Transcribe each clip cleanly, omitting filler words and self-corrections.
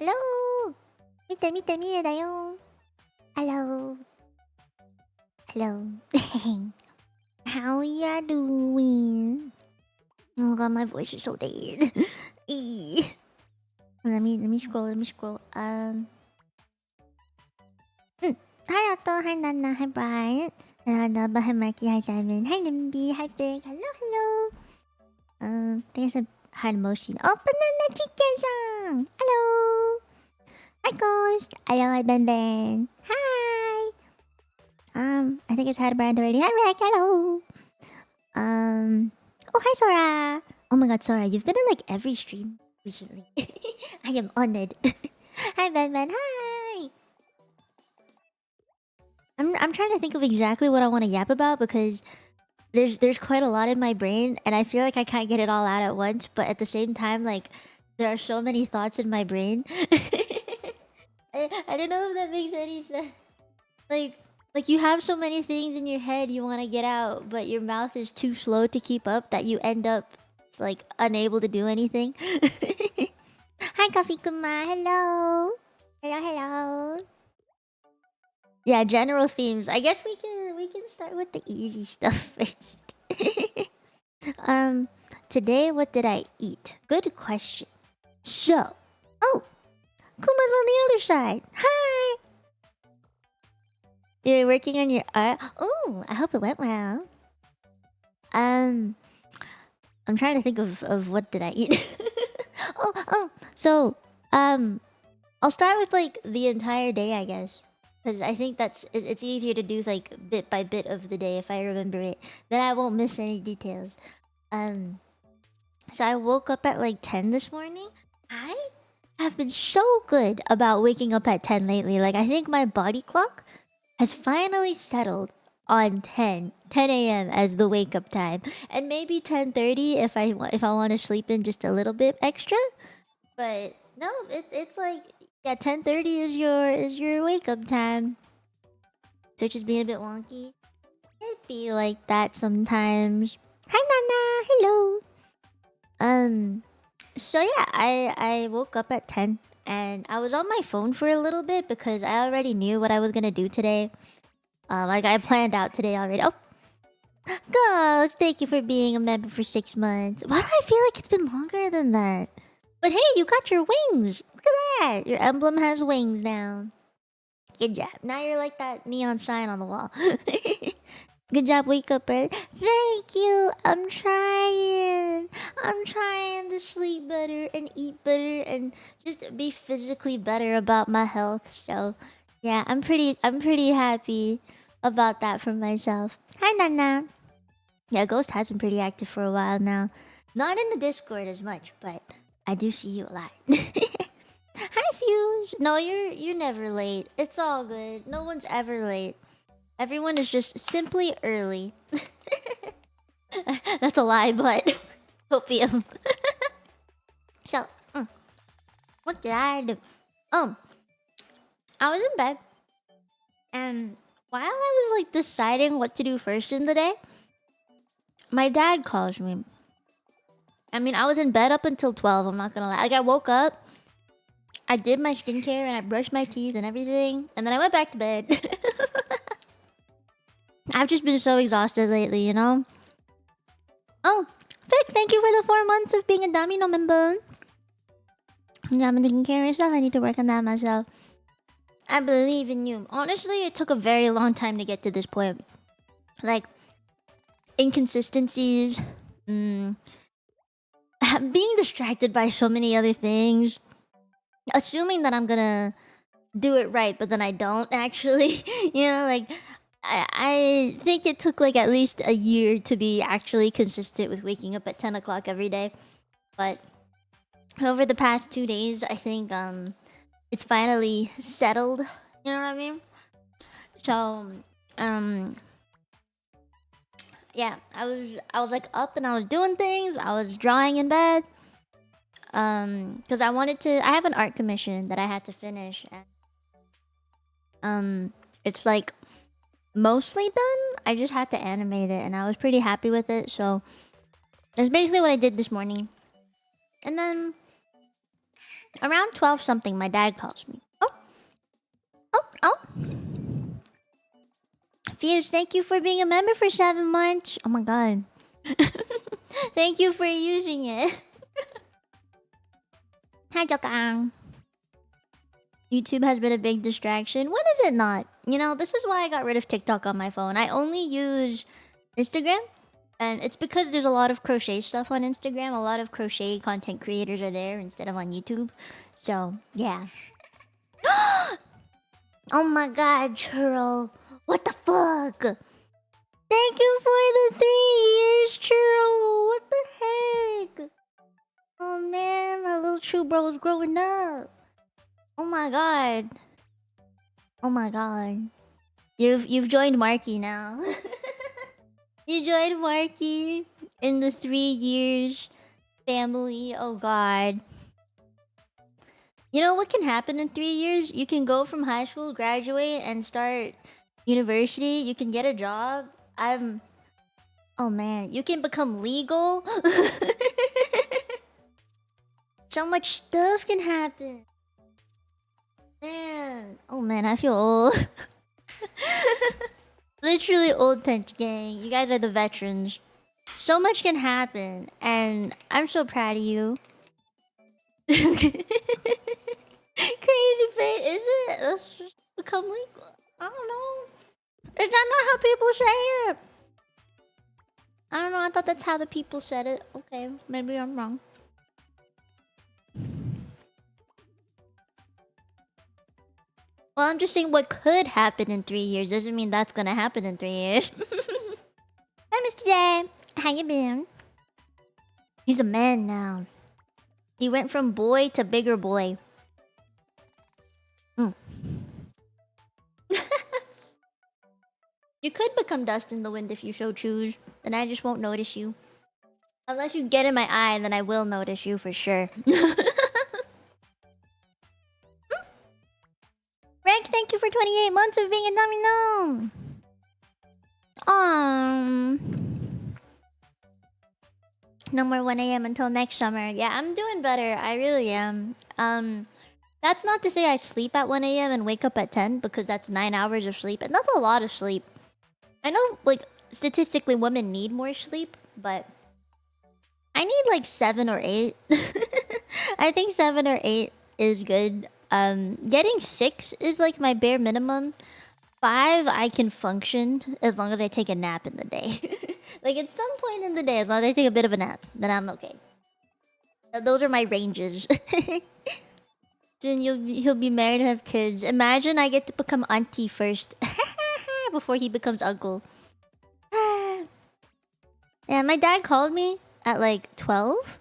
Hello! Mite Mite Mie da yo. Hello. Hello. How ya doing? Oh god, my voice is so dead. let me scroll. Hi Otto, hi Nana, hi Brian. Hello Naba, hi Mikey, hi Simon, hi Nimby, hi Big. Hello. There's a hi motion. Oh, Banana Chicken-san. Hello. Hi Ghost. Hello, hi Ben. Hi. I think it's had Brian already. Hi Rick. Hello. Oh, hi Sora. Oh my god, Sora, you've been in like every stream recently. I am honored. Hi Ben. Hi. I'm trying to think of exactly what I want to yap about because there's quite a lot in my brain and I feel like I can't get it all out at once, but at the same time, like there are so many thoughts in my brain. I don't know if that makes any sense. Like you have so many things in your head you want to get out, but your mouth is too slow to keep up that you end up like unable to do anything. Hi Coffee Kuma, hello. Hello. Yeah, general themes. I guess we can start with the easy stuff first. Today what did I eat? Good question. So, oh, Kuma's on the other side. Hi. You're working on your art. Oh, I hope it went well. I'm trying to think of what did I eat. So, I'll start with like the entire day, I guess. Because I think it's easier to do like bit by bit of the day if I remember it. Then I won't miss any details. So I woke up at like 10 this morning. I have been so good about waking up at 10 lately. Like I think my body clock has finally settled on 10 a.m. as the wake up time. And maybe 10:30 if I want to sleep in just a little bit extra. But no, it's like yeah, 10:30 is your wake up time. So it's just being a bit wonky. It'd be like that sometimes. Hi Nana, hello. So yeah, I woke up at 10 and I was on my phone for a little bit because I already knew what I was gonna do today. Like I planned out today already. Oh, Ghost, thank you for being a member for 6 months. Why do I feel like it's been longer than that? But hey, you got your wings. Look at that. Your emblem has wings now. Good job. Now you're like that neon sign on the wall. Good job, wake up early. Thank you. I'm trying to sleep better and eat better and just be physically better about my health. So, yeah, I'm pretty happy about that for myself. Hi, Nana. Yeah, Ghost has been pretty active for a while now. Not in the Discord as much, but I do see you a lot. Hi, Fuse. No, you're never late. It's all good. No one's ever late. Everyone is just simply early. That's a lie, but opium. So, what did I do? Um, I was in bed, and while I was like deciding what to do first in the day, my dad calls me. I mean, I was in bed up until 12. I'm not gonna lie. Like, I woke up, I did my skincare, and I brushed my teeth and everything, and then I went back to bed. I've just been so exhausted lately, you know? Oh, Vic, thank you for the 4 months of being a Domino member. Yeah, I'm taking care of stuff. I need to work on that myself. I believe in you. Honestly, it took a very long time to get to this point. Like, inconsistencies, being distracted by so many other things, assuming that I'm gonna do it right, but then I don't actually. You know, like, I think it took like at least a year to be actually consistent with waking up at 10 o'clock every day. But over the past 2 days, I think it's finally settled. You know what I mean? So yeah, I was like up and I was doing things. I was drawing in bed. Because I have an art commission that I had to finish, and it's like mostly done. I just had to animate it, and I was pretty happy with it. So that's basically what I did this morning. And then around 12 something, my dad calls me. Oh. Fuse, thank you for being a member for 7 months. Oh my god. Thank you for using it. Hi, Jokang. YouTube has been a big distraction. When is it not? You know, this is why I got rid of TikTok on my phone. I only use Instagram. And it's because there's a lot of crochet stuff on Instagram. A lot of crochet content creators are there instead of on YouTube. So, yeah. Oh my god, Churro. What the fuck? Thank you for the 3 years, Churro. What the heck? Oh man, my little true bro is growing up. Oh my god. Oh my god. You've joined Marky now. You joined Marky in the 3 years family. Oh god. You know what can happen in 3 years? You can go from high school, graduate, and start university. You can get a job. Oh man, you can become legal. So much stuff can happen. Man. Oh man, I feel old. Literally old Tench gang. You guys are the veterans. So much can happen, and I'm so proud of you. Crazy fate, is it? Let's just become legal. I don't know. Is that not how people say it? I don't know. I thought that's how the people said it. Okay, maybe I'm wrong. Well, I'm just saying what could happen in 3 years doesn't mean that's gonna happen in 3 years. Hi, Mr. J. How you been? He's a man now. He went from boy to bigger boy. You could become dust in the wind if you so choose, and I just won't notice you. Unless you get in my eye, then I will notice you for sure. Rank, thank you for 28 months of being a dummy gnome. No more 1 a.m. until next summer. Yeah, I'm doing better. I really am. That's not to say I sleep at 1 a.m. and wake up at 10, because that's 9 hours of sleep, and that's a lot of sleep. I know, like, statistically women need more sleep, but I need like 7 or 8. I think 7 or 8 is good. Getting 6 is like my bare minimum. 5, I can function as long as I take a nap in the day. Like at some point in the day, as long as I take a bit of a nap, then I'm okay. Those are my ranges. Soon he'll be married and have kids. Imagine I get to become auntie first before he becomes uncle. Yeah, my dad called me at like 12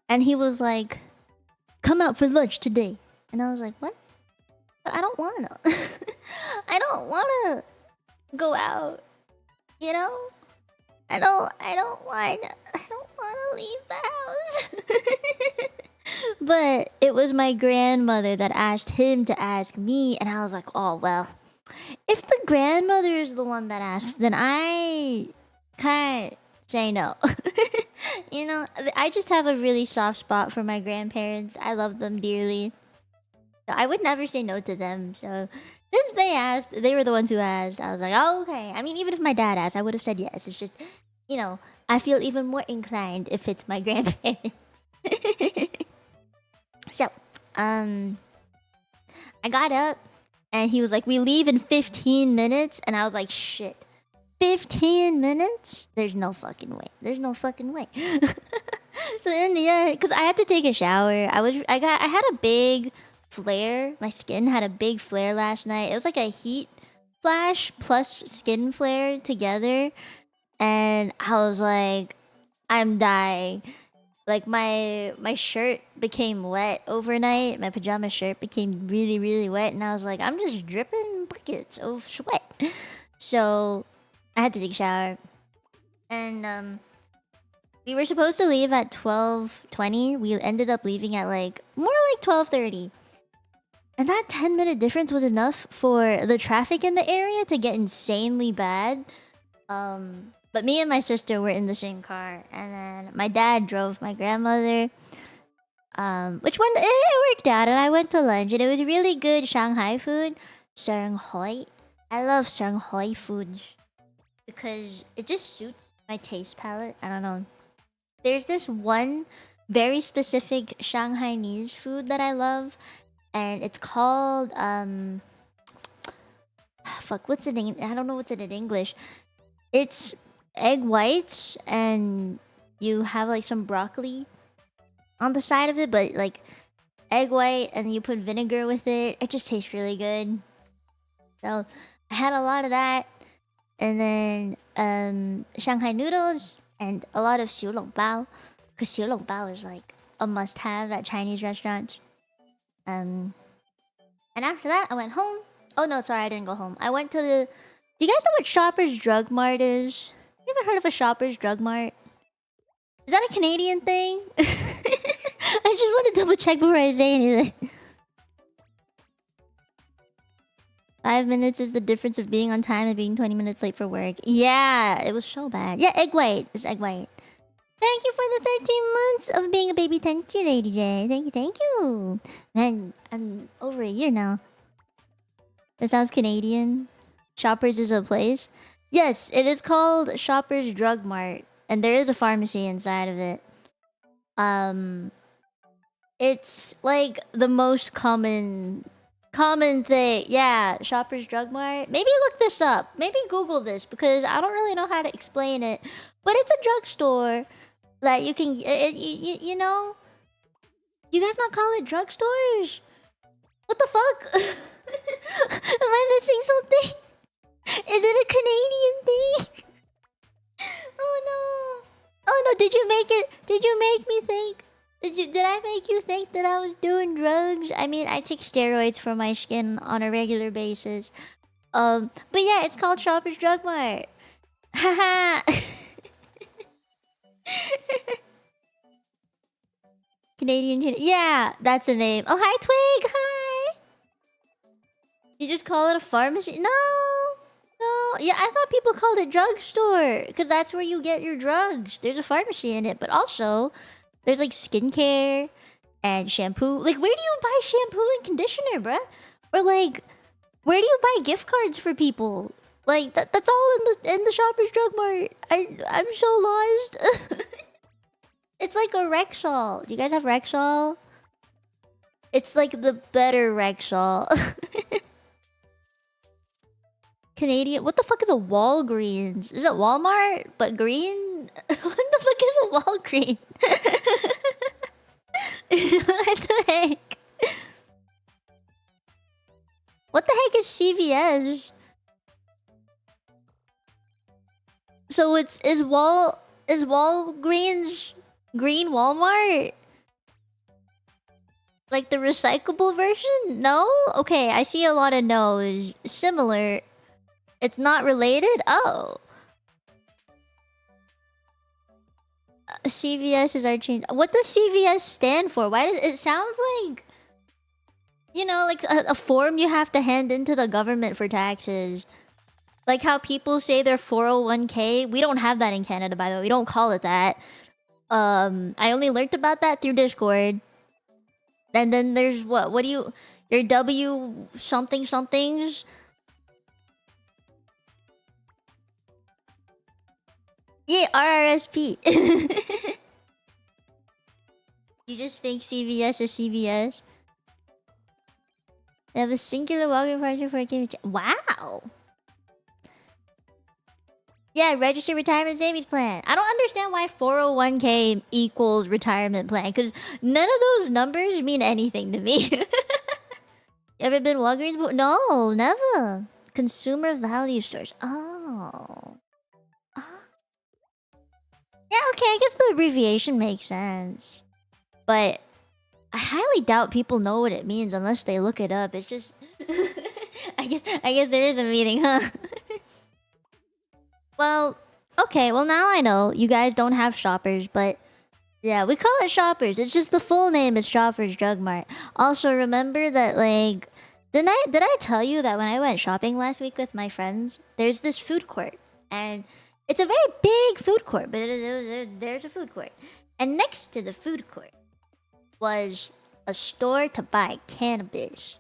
and he was like, "Come out for lunch today." And I was like, "What?" But I don't wanna. I don't wanna go out. You know? I don't wanna leave the house. But it was my grandmother that asked him to ask me, and I was like, "Oh well, if the grandmother is the one that asks, then I can't say no." You know, I just have a really soft spot for my grandparents. I love them dearly. So I would never say no to them. So since they asked, they were the ones who asked. I was like, "Oh, okay." I mean, even if my dad asked, I would have said yes. It's just, you know, I feel even more inclined if it's my grandparents. So, I got up and he was like, "We leave in 15 minutes." And I was like, "Shit. 15 minutes? There's no fucking way. There's no fucking way." So in the end, because I had to take a shower, I had a big flare. My skin had a big flare last night. It was like a heat flash plus skin flare together. And I was like, I'm dying. Like my shirt became wet overnight. My pajama shirt became really, really wet. And I was like, I'm just dripping buckets of sweat. So I had to take a shower. And we were supposed to leave at 12:20. We ended up leaving at like more like 12:30. And that 10-minute difference was enough for the traffic in the area to get insanely bad. But me and my sister were in the same car, and then my dad drove my grandmother. Which one it worked out, and I went to lunch, and it was really good Shanghai food. Shanghai. I love Shanghai foods because it just suits my taste palette. I don't know. There's this one very specific Shanghainese food that I love, and it's called fuck, what's it in? I don't know what's it in English. It's egg whites and you have like some broccoli on the side of it, but like egg white and you put vinegar with it. It just tastes really good. So I had a lot of that, and then Shanghai noodles and a lot of xiu long bao, because xiu long bao is like a must-have at Chinese restaurants. And after that, I went home. Oh no, sorry, I didn't go home. I went to the. Do you guys know what Shoppers Drug Mart is? You ever heard of a Shoppers Drug Mart? Is that a Canadian thing? I just want to double check before I say anything. 5 minutes is the difference of being on time and being 20 minutes late for work. Yeah, it was so bad. Yeah, egg white. It's egg white. Thank you for the 13 months of being a baby. Thank you, Lady J. Thank you, thank you. Man, I'm over a year now. That sounds Canadian. Shoppers is a place. Yes, it is called Shoppers Drug Mart, and there is a pharmacy inside of it. It's like the most common thing. Yeah, Shoppers Drug Mart. Maybe look this up. Maybe Google this because I don't really know how to explain it. But it's a drugstore that you can, you know, you guys not call it drugstores? What the fuck? Am I missing something? Is it a Canadian thing? Oh no! Oh no! Did you make it? Did you make me think? Did I make you think that I was doing drugs? I mean, I take steroids for my skin on a regular basis. But yeah, it's called Shoppers Drug Mart. Haha. Yeah, that's the name. Oh, hi, Twig. Hi. You just call it a pharmacy? No. No. Yeah, I thought people called it drugstore because that's where you get your drugs. There's a pharmacy in it, but also there's like skincare and shampoo. Like, where do you buy shampoo and conditioner, bruh? Or like, where do you buy gift cards for people? Like that's all in the Shoppers Drug Mart. I'm so lost. It's like a Rexall. Do you guys have Rexall? It's like the better Rexall. Canadian. What the fuck is a Walgreens? Is it Walmart but green? What the fuck is a Walgreens? What the heck? What the heck is CVS? So is Walgreens green Walmart? Like the recyclable version? No? Okay, I see a lot of no's. Similar. It's not related? Oh. CVS is our change. What does CVS stand for? Why does it sounds like, you know, like a form you have to hand into the government for taxes. Like how people say their 401k. We don't have that in Canada, by the way. We don't call it that. I only learned about that through Discord. And then there's what do you... Your W something somethings? Yeah, RRSP. You just think CVS is CVS? They have a singular walking project for a game. Wow! Yeah, registered retirement savings plan. I don't understand why 401k equals retirement plan, because none of those numbers mean anything to me. You ever been Walgreens? No, never. Consumer value stores. Oh. Yeah, okay, I guess the abbreviation makes sense. But I highly doubt people know what it means unless they look it up. It's just... I guess there is a meaning, huh? Well, okay, well now I know you guys don't have Shoppers, but yeah, we call it Shoppers. It's just the full name is Shoppers Drug Mart. Also, remember that, like, did I tell you that when I went shopping last week with my friends, there's this food court, and it's a very big food court, but there's a food court, and next to the food court was a store to buy cannabis,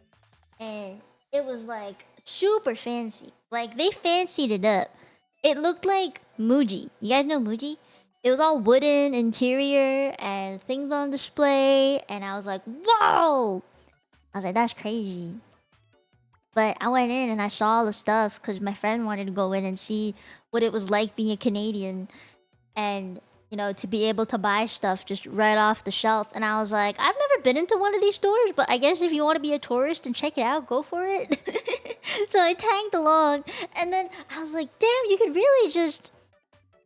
and it was like super fancy. Like they fancied it up. It looked like Muji. You guys know Muji? It was all wooden interior and things on display. And I was like, whoa! I was like, that's crazy. But I went in and I saw all the stuff because my friend wanted to go in and see what it was like being a Canadian. And, you know, to be able to buy stuff just right off the shelf. And I was like, I've never been into one of these stores, but I guess if you want to be a tourist and check it out, go for it. So I tagged along, and then I was like, damn, you could really just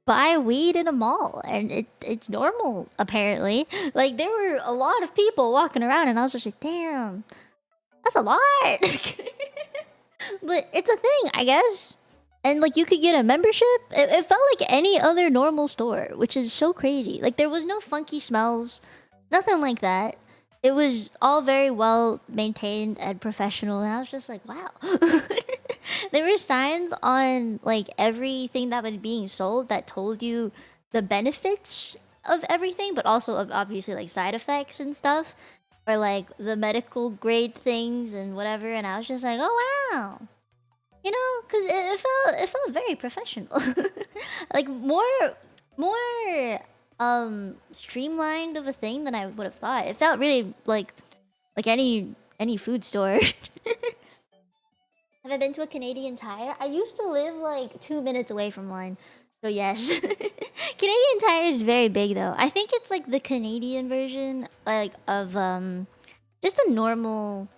buy weed in a mall, and it's normal, apparently. Like, there were a lot of people walking around, and I was just like, damn, that's a lot. But it's a thing, I guess. And, like, you could get a membership. It felt like any other normal store, which is so crazy. Like, there was no funky smells, nothing like that. It was all very well maintained and professional, and I was just like, wow. There were signs on like everything that was being sold that told you the benefits of everything, but also of obviously like side effects and stuff, or like the medical grade things and whatever. And I was just like, oh wow, you know, because it felt very professional, like more streamlined of a thing than I would have thought. It felt really like any food store. Have I been to a Canadian Tire? I used to live like 2 minutes away from one. So yes. Canadian Tire is very big though. I think it's like the Canadian version like of just a normal,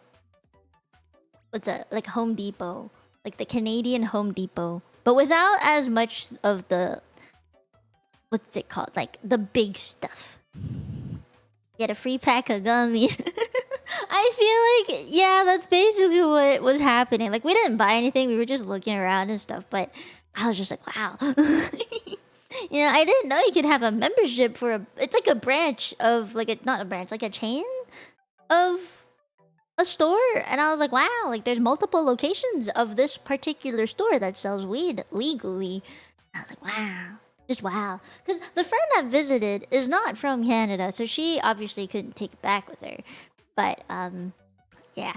what's that? Like Home Depot. Like the Canadian Home Depot. But without as much of the, what's it called? Like the big stuff. Get a free pack of gummies. I feel like, yeah, that's basically what was happening. Like, we didn't buy anything. We were just looking around and stuff. But I was just like, wow. Yeah, I didn't know you could have a membership for a... It's like a branch of, like, not a branch, like a chain of a store. And I was like, wow, like, there's multiple locations of this particular store that sells weed legally. And I was like, wow. Just wow. Because the friend that visited is not from Canada, so she obviously couldn't take it back with her. But, yeah.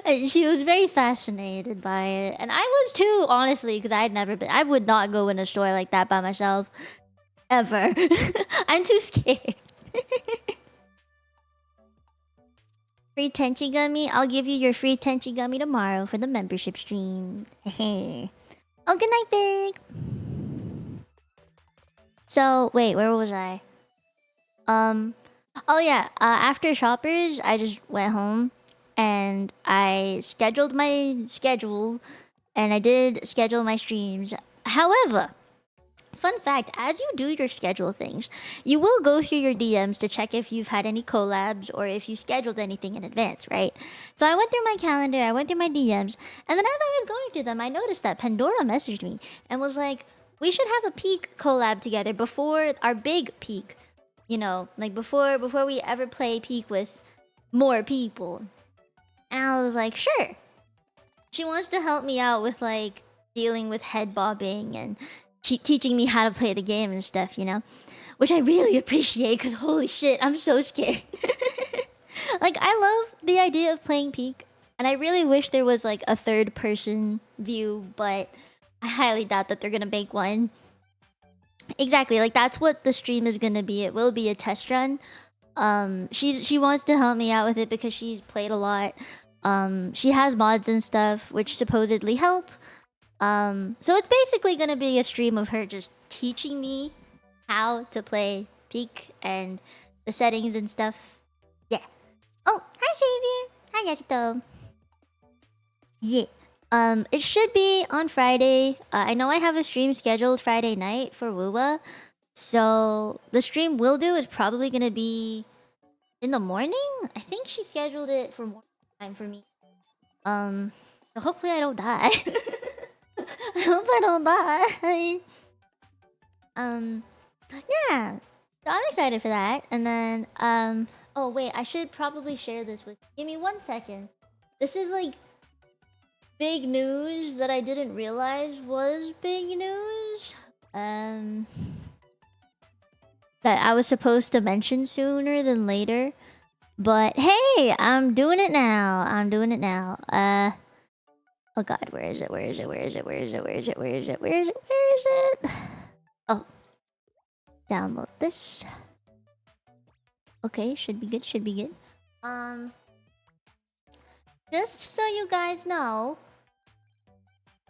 And she was very fascinated by it. And I was too, honestly, because I had never been... I would not go in a store like that by myself. Ever. I'm too scared. Free Tenchi Gummy? I'll give you your free Tenchi Gummy tomorrow for the membership stream. Hey. Oh, good night, Big. So, wait, where was I? Oh yeah, after Shoppers, I just went home and I scheduled my schedule and I did schedule my streams. However, fun fact, as you do your schedule things, you will go through your DMs to check if you've had any collabs or if you scheduled anything in advance, right? So I went through my calendar, I went through my DMs, and then as I was going through them, I noticed that Pandora messaged me and was like, we should have a peak collab together before our big peak. You know, like before we ever play peak with more people. And I was like, sure. She wants to help me out with like dealing with head bobbing and teaching me how to play the game and stuff, you know? Which I really appreciate because holy shit, I'm so scared. Like, I love the idea of playing Peak. And I really wish there was like a third person view, but I highly doubt that they're gonna make one. Exactly, like that's what the stream is gonna be. It will be a test run. She wants to help me out with it because she's played a lot. She has mods and stuff which supposedly help. So it's basically gonna be a stream of her just teaching me how to play Peak and the settings and stuff. Yeah. Oh, hi Xavier. Hi Yasito. Yeah. It should be on Friday. I know I have a stream scheduled Friday night for Wuwa. So the stream we'll do is probably gonna be in the morning. I think she scheduled it for more time for me. So hopefully I don't die. I hope I don't die. Yeah. So I'm excited for that. And then, oh wait, I should probably share this with. Give me 1 second. This is like big news that I didn't realize was big news. That I was supposed to mention sooner than later. But hey, I'm doing it now. I'm doing it now. Oh god, where is it? Where is it? Where is it? Where is it? Where is it? Where is it? Where is it? Where is it? Oh. Download this. Okay, should be good, should be good. Just so you guys know.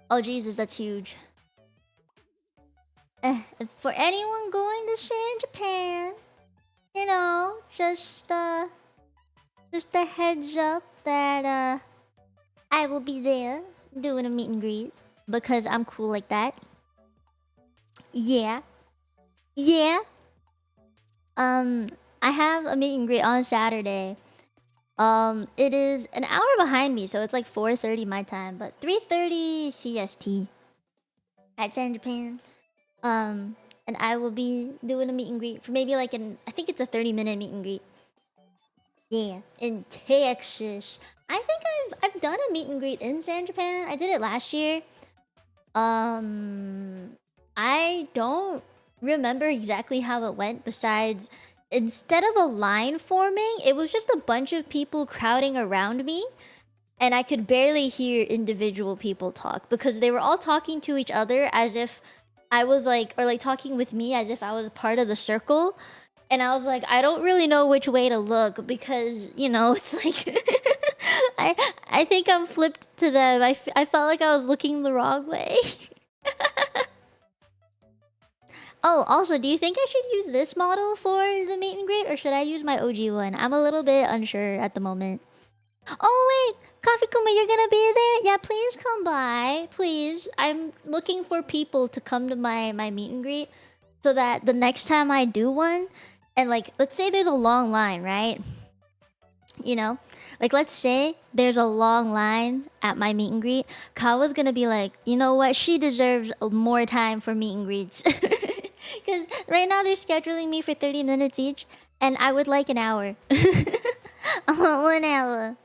Oh Jesus, that's huge. For anyone going to stay in Japan, you know, just a heads up that I will be there doing a meet and greet because I'm cool like that. Yeah. Yeah. I have a meet and greet on Saturday. It is an hour behind me, so it's like 4:30 my time, but 3:30 CST at San Japan. And I will be doing a meet and greet for maybe like I think it's a 30-minute meet and greet. Yeah, in Texas. I think I've done a meet and greet in San Japan. I did it last year. I don't remember exactly how it went besides instead of a line forming, it was just a bunch of people crowding around me and I could barely hear individual people talk because they were all talking to each other as if I was like, or like talking with me as if I was part of the circle. And I was like, I don't really know which way to look because, you know, it's like I think I'm flipped to them. I felt like I was looking the wrong way. Oh, also, do you think I should use this model for the meet and greet or should I use my OG one? I'm a little bit unsure at the moment. Oh wait, Coffee Kuma, you're gonna be there? Yeah, please come by, please. I'm looking for people to come to my meet and greet so that the next time I do one, and like, let's say there's a long line, right? You know, like let's say there's a long line at my meet and greet. Kawa's gonna be like, you know what? She deserves more time for meet and greets. Because right now they're scheduling me for 30 minutes each, and I would like an hour. I want 1 hour.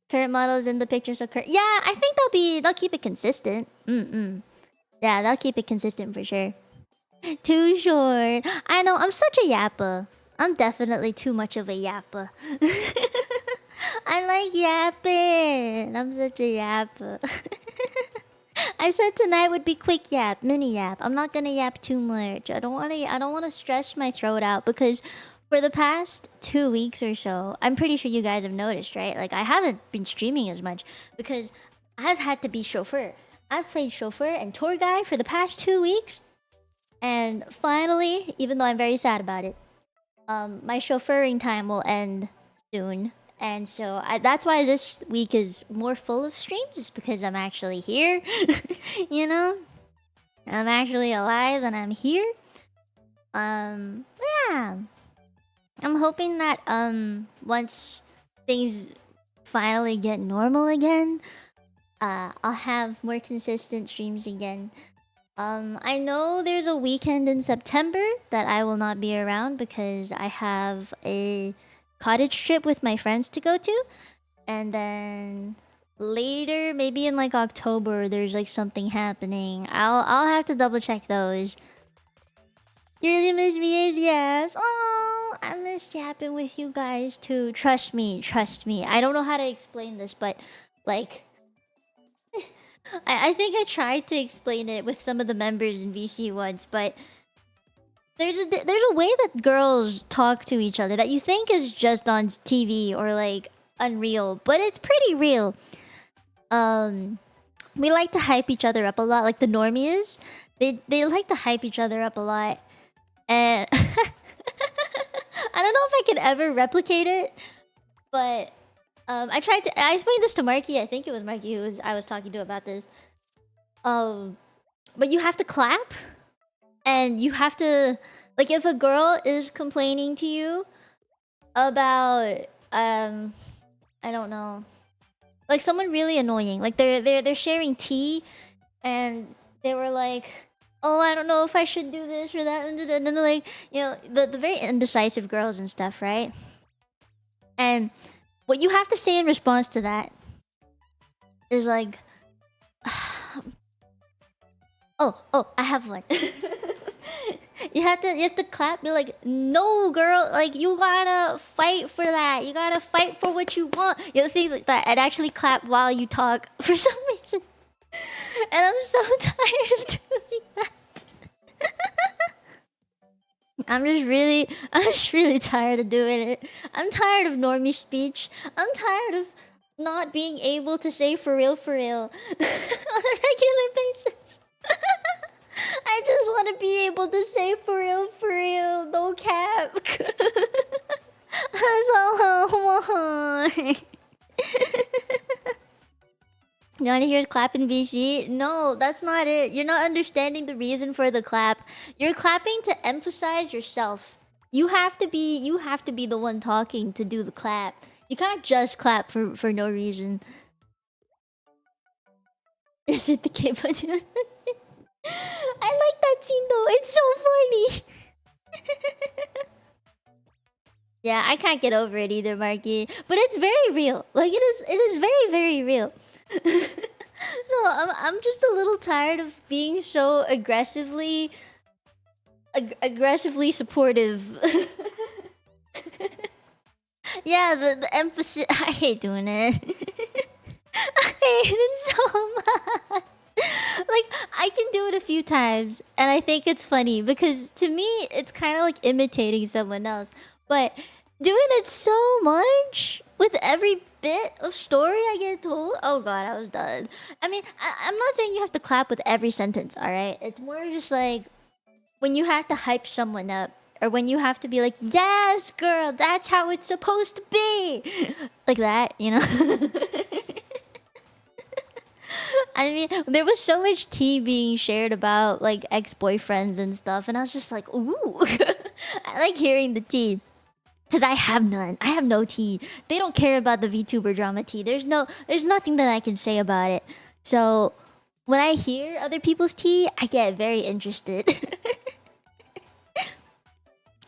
Current models in the picture, so current. Yeah, I think they'll keep it consistent. Yeah, they'll keep it consistent for sure. Too short. I know, I'm such a yapper. I'm definitely too much of a yapper. I like yapping. I'm such a yapper. I said tonight would be quick yap, mini yap. I'm not gonna yap too much. I don't wanna stress my throat out because For the past 2 weeks or so, I'm pretty sure you guys have noticed, right? Like, I haven't been streaming as much because I've had to be chauffeur. I've played chauffeur and tour guide for the past 2 weeks, and finally, even though I'm very sad about it, my chauffeuring time will end soon. And so that's why this week is more full of streams, is because I'm actually here. You know? I'm actually alive and I'm here. Yeah. I'm hoping that once things finally get normal again, I'll have more consistent streams again. I know there's a weekend in September that I will not be around because I have a cottage trip with my friends to go to. And then later, maybe in like October, there's like something happening. I'll have to double check those. You really miss me, yes. Oh, I miss yapping with you guys too. Trust me, trust me. I don't know how to explain this, but like I think I tried to explain it with some of the members in VC once, but there's a way that girls talk to each other that you think is just on TV or like unreal, but it's pretty real. We like to hype each other up a lot, like the normies. They like to hype each other up a lot. And I don't know if I could ever replicate it, but I explained this to Marky. I think it was Marky I was talking to about this. But you have to clap, and you have to, like, if a girl is complaining to you about I don't know, like someone really annoying, like they're sharing tea, and they were like, oh, I don't know if I should do this or that. And then they're like, you know, the very indecisive girls and stuff, right? And what you have to say in response to that is like, oh, I have one. you have to clap. You're like, no, girl, like you gotta fight for that. You gotta fight for what you want. You know, things like that. And actually clap while you talk for some reason. And I'm so tired of doing that. I'm just really tired of doing it. I'm tired of normie speech. I'm tired of not being able to say for real on a regular basis. I just want to be able to say for real, no cap. That's all I want. You want to hear clapping VC? No, that's not it. You're not understanding the reason for the clap. You're clapping to emphasize yourself. You have to be the one talking to do the clap. You can't just clap for no reason. Is it the K button? I like that scene though. It's so funny. Yeah, I can't get over it either, Marky. But it's very real. Like it is very real. So I'm just a little tired of being so aggressively supportive. Yeah, the emphasis. I hate doing it. I hate it so much. Like I can do it a few times and I think it's funny because to me it's kind of like imitating someone else, but doing it so much with every bit of story I get told, oh god, I was done. I mean, I'm not saying you have to clap with every sentence, all right? It's more just like when you have to hype someone up, or when you have to be like, yes girl, that's how it's supposed to be, like that, you know. I mean, there was so much tea being shared about like ex-boyfriends and stuff, and I was just like, ooh. I like hearing the tea. Because I have none. I have no tea. They don't care about the VTuber drama tea. There's nothing that I can say about it. So when I hear other people's tea, I get very interested.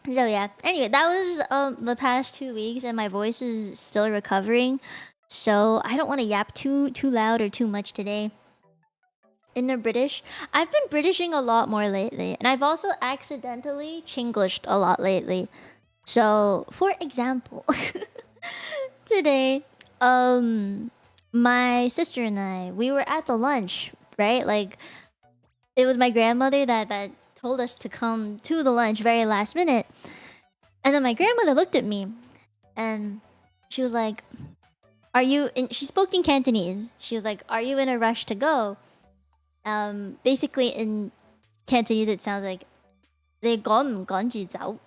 So yeah. Anyway, that was the past 2 weeks, and my voice is still recovering. So I don't want to yap too loud or too much today. In the British, I've been Britishing a lot more lately, and I've also accidentally Chinglished a lot lately. So, for example, today, my sister and I, we were at the lunch, right? Like, it was my grandmother that told us to come to the lunch very last minute. And then my grandmother looked at me, and she was like, "Are you?" She spoke in Cantonese. She was like, "Are you in a rush to go?" Basically in Cantonese, it sounds like "they gom gonji zao."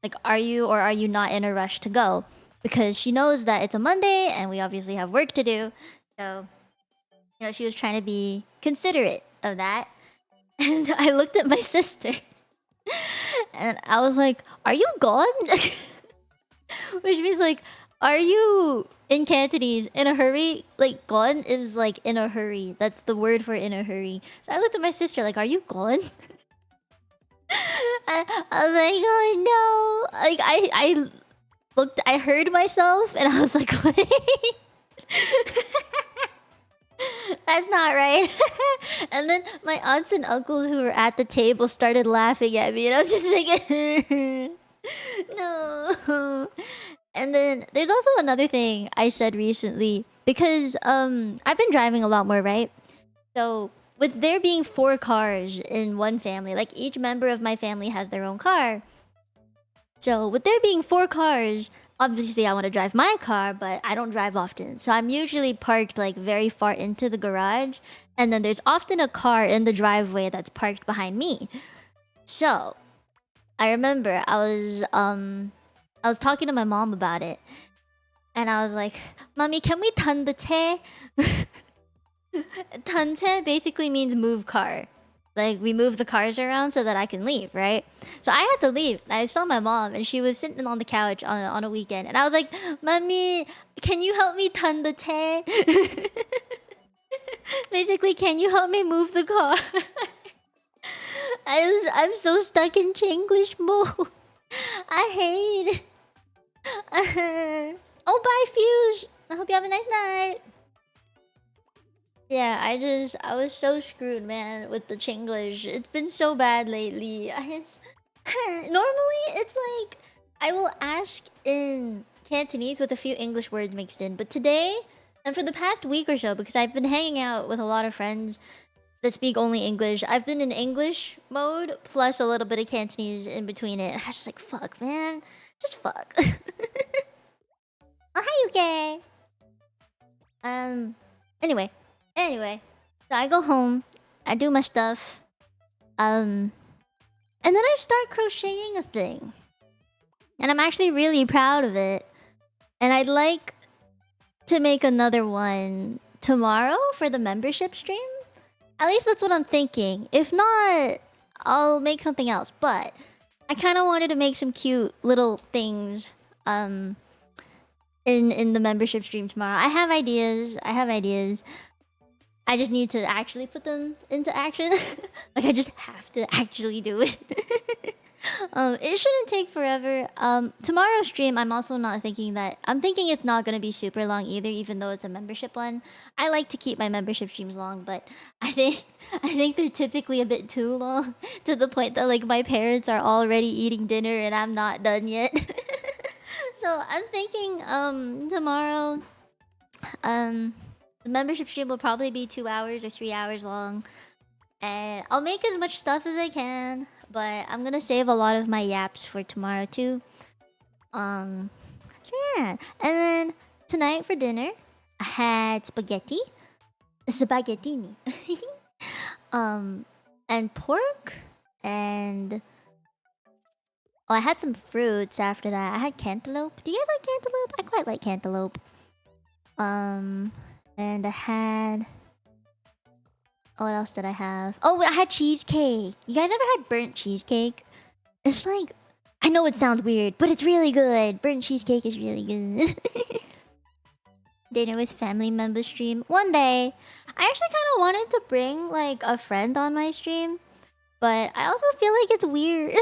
Like, are you or are you not in a rush to go? Because she knows that it's a Monday and we obviously have work to do. So, she was trying to be considerate of that. And I looked at my sister and I was like, "Are you gone?" Which means like, are you in Cantonese in a hurry? Like, gone is like in a hurry. That's the word for in a hurry. So I looked at my sister like, "Are you gone?" I was like, "Oh no!" Like I looked, I heard myself, and I was like, "Wait, that's not right." And then my aunts and uncles who were at the table started laughing at me, and I was just like, "No." And then there's also another thing I said recently because I've been driving a lot more, right? So with there being 4 cars in one family, like each member of my family has their own car. So with there being 4 cars, obviously I want to drive my car, but I don't drive often. So I'm usually parked like very far into the garage, and then there's often a car in the driveway that's parked behind me. So I remember I was talking to my mom about it, and I was like, "Mommy, can we tandache?" Tante basically means move car. Like, we move the cars around so that I can leave, right? So I had to leave. I saw my mom, and she was sitting on the couch on a weekend, and I was like, "Mommy, can you help me tandache?" Basically, can you help me move the car? I'm so stuck in Chinglish mode. I hate it. Oh, bye, Fuse. I hope you have a nice night. Yeah, I was so screwed, man, with the Chinglish. It's been so bad lately. Normally, it's like I will ask in Cantonese with a few English words mixed in, but today and for the past week or so, because I've been hanging out with a lot of friends that speak only English, I've been in English mode plus a little bit of Cantonese in between it. And I was just like, fuck, man. Just fuck. Oh, hi, UK. Anyway. So I go home. I do my stuff. And then I start crocheting a thing. And I'm actually really proud of it. And I'd like to make another one tomorrow for the membership stream. At least that's what I'm thinking. If not, I'll make something else. But I kind of wanted to make some cute little things in the membership stream tomorrow. I have ideas. I just need to actually put them into action. Like, I just have to actually do it. It shouldn't take forever. Tomorrow's stream, I'm also not thinking that... I'm thinking it's not going to be super long either, even though it's a membership one. I like to keep my membership streams long, but I think they're typically a bit too long, to the point that, like, my parents are already eating dinner and I'm not done yet. So I'm thinking tomorrow the membership stream will probably be 2 hours or 3 hours long, and I'll make as much stuff as I can, but I'm gonna save a lot of my yaps for tomorrow too. So yeah. And then tonight for dinner I had spaghettini. And pork, and I had some fruits after that. I had cantaloupe. Do you guys like cantaloupe? I quite like cantaloupe. And I had... what else did I have? Oh, I had cheesecake. You guys ever had burnt cheesecake? It's like... I know it sounds weird, but it's really good. Burnt cheesecake is really good. Dinner with family member stream. One day. I actually kind of wanted to bring, like, a friend on my stream. But I also feel like it's weird.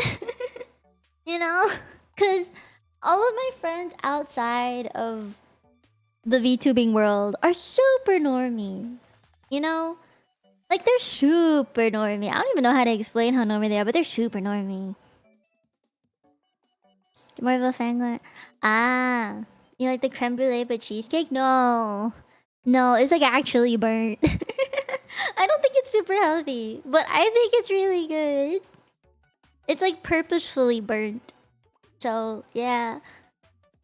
You know? Because all of my friends outside of the VTubing world are super normie. You know? Like, they're super normie. I don't even know how to explain how normie they are, but they're super normie. More of a fan. Ah, you like the creme brulee but cheesecake? No. No, it's like actually burnt. I don't think it's super healthy, but I think it's really good. It's like purposefully burnt. So yeah,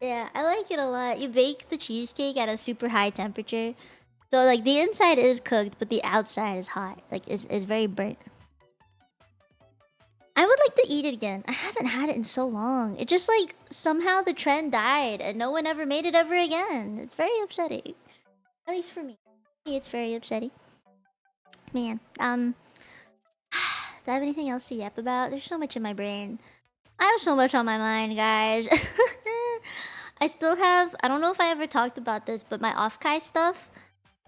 yeah, I like it a lot. You bake the cheesecake at a super high temperature, so like the inside is cooked, but the outside is hot. Like it's very burnt. I would like to eat it again. I haven't had it in so long. It just like somehow the trend died and no one ever made it ever again. It's very upsetting. At least for me. It's very upsetting. Man, do I have anything else to yap about? There's so much in my brain. I have so much on my mind, guys. I still have, I don't know if I ever talked about this, but my off-kai stuff,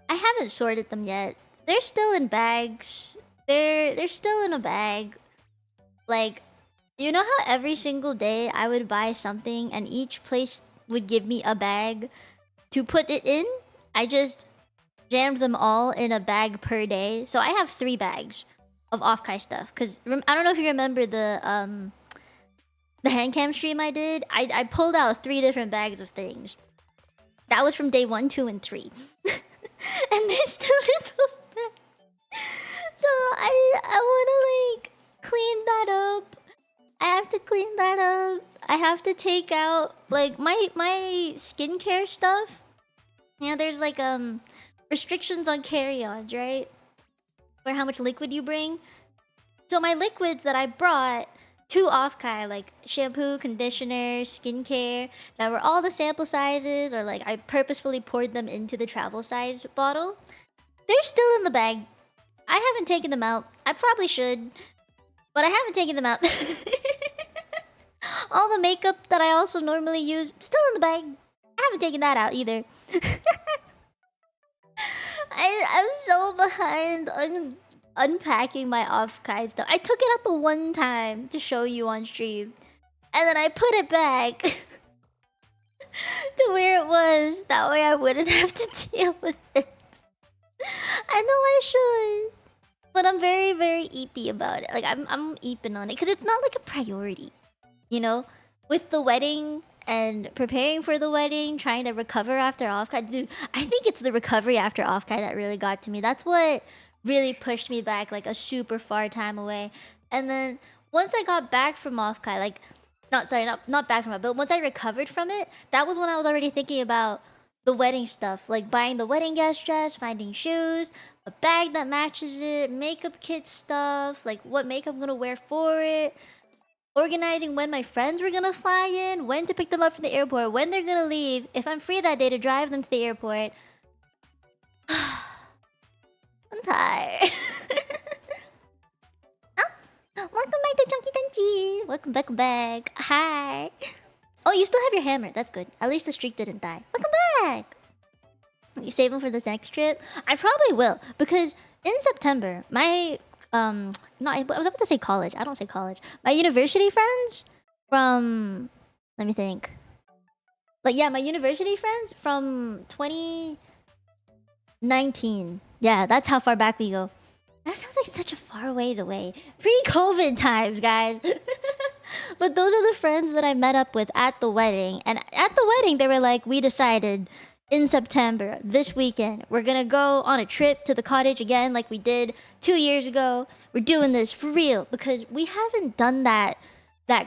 I haven't sorted them yet. They're still in bags. They're still in a bag. Like, you know how every single day I would buy something and each place would give me a bag to put it in? I just jammed them all in a bag per day. So I have 3 bags of off-kai stuff. Because I don't know if you remember the handcam stream I did. I pulled out 3 different bags of things. That was from day 1, 2, and 3. And they're still in those bags. So I want to like clean that up. I have to clean that up. I have to take out like my skincare stuff. You know, there's like restrictions on carry-ons, right? For how much liquid you bring. So my liquids that I brought to off-kai, like shampoo, conditioner, skincare, that were all the sample sizes, or like I purposefully poured them into the travel size bottle. They're still in the bag. I haven't taken them out. I probably should, but I haven't taken them out. All the makeup that I also normally use, still in the bag. I haven't taken that out either. I'm so behind on unpacking my off-kai stuff. I took it out the one time to show you on stream, and then I put it back to where it was. That way I wouldn't have to deal with it. I know I should, but I'm very, very eepy about it. Like I'm eeping on it because it's not like a priority, you know. With the wedding and preparing for the wedding, trying to recover after off-kai, dude. I think it's the recovery after off-kai that really got to me. That's what really pushed me back like a super far time away. And then once I got back from off-kai, like not back from it, but once I recovered from it, that was when I was already thinking about the wedding stuff, like buying the wedding guest dress, finding shoes, a bag that matches it, makeup kit stuff, like what makeup I'm gonna wear for it, organizing when my friends were gonna fly in, when to pick them up from the airport, when they're gonna leave, if I'm free that day to drive them to the airport. I'm tired. Oh, welcome back to Chunky Tenchi. Welcome back. Hi. Oh, you still have your hammer. That's good. At least the streak didn't die. Welcome back. You save them for this next trip? I probably will, because in September, my I was about to say college. I don't say college. My university friends from, let me think. Like, yeah, my university friends from 2019. Yeah, that's how far back we go. That sounds like such a far ways away. Pre-COVID times, guys. But those are the friends that I met up with at the wedding. And at the wedding, they were like, we decided in September, this weekend, we're gonna go on a trip to the cottage again like we did 2 years ago. We're doing this for real because we haven't done that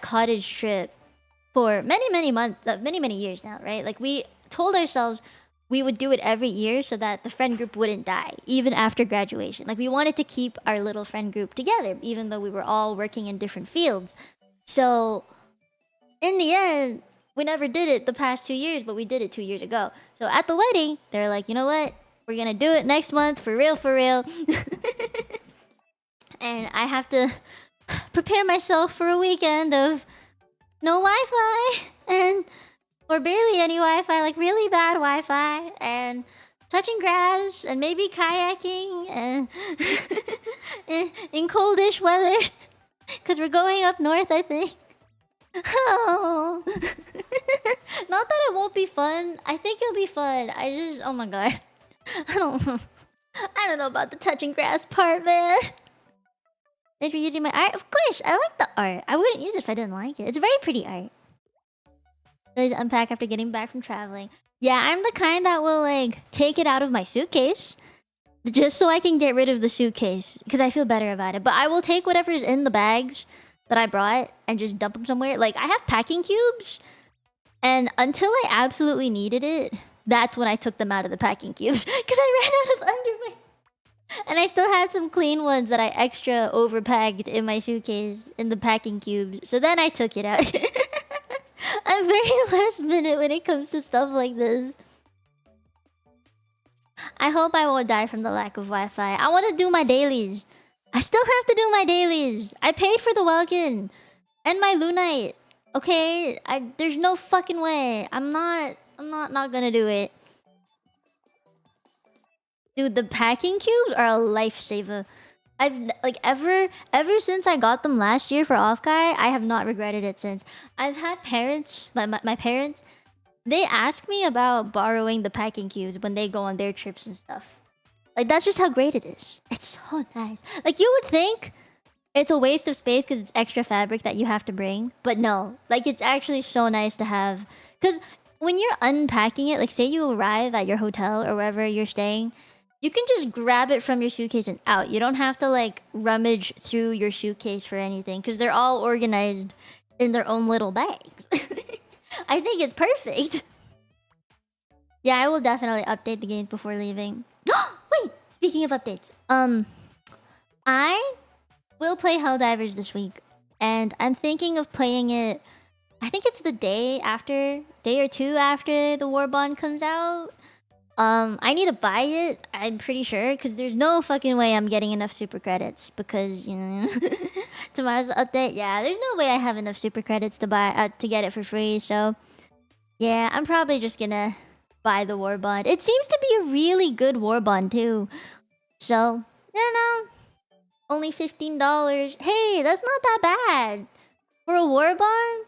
cottage trip for many months, many years now, right? Like we told ourselves we would do it every year so that the friend group wouldn't die, even after graduation. Like we wanted to keep our little friend group together, even though we were all working in different fields. So in the end, we never did it the past 2 years, but we did it 2 years ago. So at the wedding, they're like, you know what? We're gonna do it next month for real. And I have to prepare myself for a weekend of no Wi-Fi or barely any Wi-Fi, like really bad Wi-Fi, and touching grass and maybe kayaking and in coldish weather because we're going up north, I think. Oh. Not that it won't be fun. I think it'll be fun. Oh my god. I don't know about the touching grass part, man. If you're using my art, of course, I like the art. I wouldn't use it if I didn't like it. It's a very pretty art. So I unpack after getting back from traveling. Yeah, I'm the kind that will like take it out of my suitcase just so I can get rid of the suitcase because I feel better about it. But I will take whatever is in the bags, that I brought and just dump them somewhere. Like, I have packing cubes, and until I absolutely needed it, that's when I took them out of the packing cubes because I ran out of underwear. And I still had some clean ones that I extra overpacked in my suitcase in the packing cubes. So then I took it out. I'm very last minute when it comes to stuff like this. I hope I won't die from the lack of Wi-Fi. I want to do my dailies. I still have to do my dailies. I paid for the Welkin and my Lunite. Okay, there's no fucking way. I'm not gonna do it. Dude, the packing cubes are a lifesaver. I've like ever since I got them last year for Off Guy, I have not regretted it since. I've had parents, my parents, they ask me about borrowing the packing cubes when they go on their trips and stuff. Like, that's just how great it is. It's so nice. Like, you would think it's a waste of space because it's extra fabric that you have to bring. But no, like, it's actually so nice to have. Because when you're unpacking it, like, say you arrive at your hotel or wherever you're staying, you can just grab it from your suitcase and out. You don't have to, like, rummage through your suitcase for anything because they're all organized in their own little bags. I think it's perfect. Yeah, I will definitely update the games before leaving. Wait, speaking of updates, I will play Helldivers this week, and I'm thinking of playing it. I think it's the day or two after the War Bond comes out. I need to buy it, I'm pretty sure, because there's no fucking way I'm getting enough super credits because, you know, tomorrow's the update. Yeah, there's no way I have enough super credits to buy to get it for free. So, yeah, I'm probably just gonna buy the War Bond. It seems to be a really good War Bond too. So, you know, only $15. Hey, that's not that bad for a War Bond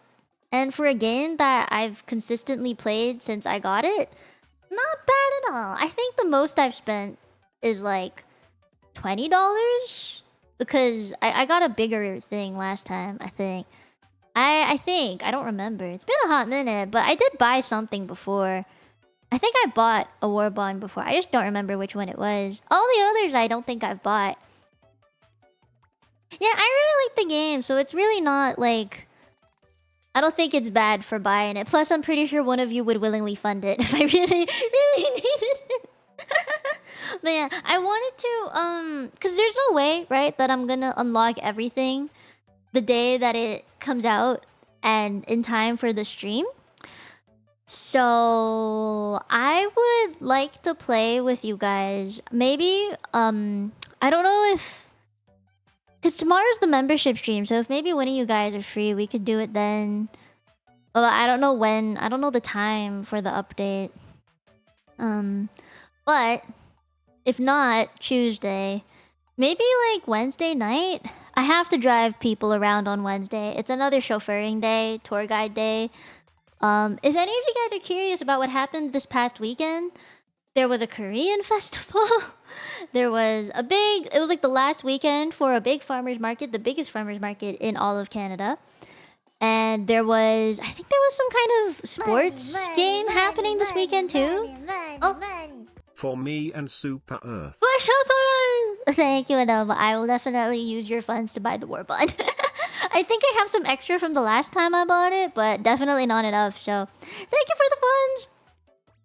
and for a game that I've consistently played since I got it. Not bad at all. I think the most I've spent is like $20 because I got a bigger thing last time. I think I don't remember. It's been a hot minute, but I did buy something before. I think I bought a War Bond before. I just don't remember which one it was. All the others I don't think I've bought. Yeah, I really like the game, so it's really not like... I don't think it's bad for buying it. Plus, I'm pretty sure one of you would willingly fund it if I really, really needed it. But yeah, I wanted to... Because there's no way, right, that I'm gonna unlock everything the day that it comes out and in time for the stream. So I would like to play with you guys. Maybe I don't know if, because tomorrow's the membership stream, so if maybe one of you guys are free, we could do it then. Well, I don't know when. I don't know the time for the update. But if not Tuesday, maybe like Wednesday night. I have to drive people around on Wednesday. It's another chauffeuring day, tour guide day. If any of you guys are curious about what happened this past weekend, there was a Korean festival. There was a big... It was like the last weekend for a big farmer's market, the biggest farmer's market in all of Canada. And there was... I think there was some kind of sports game happening this weekend too. For me and Super Earth. For Super Earth! Thank you, Adelva. I will definitely use your funds to buy the War Bond. I think I have some extra from the last time I bought it, but definitely not enough, so thank you for the funds!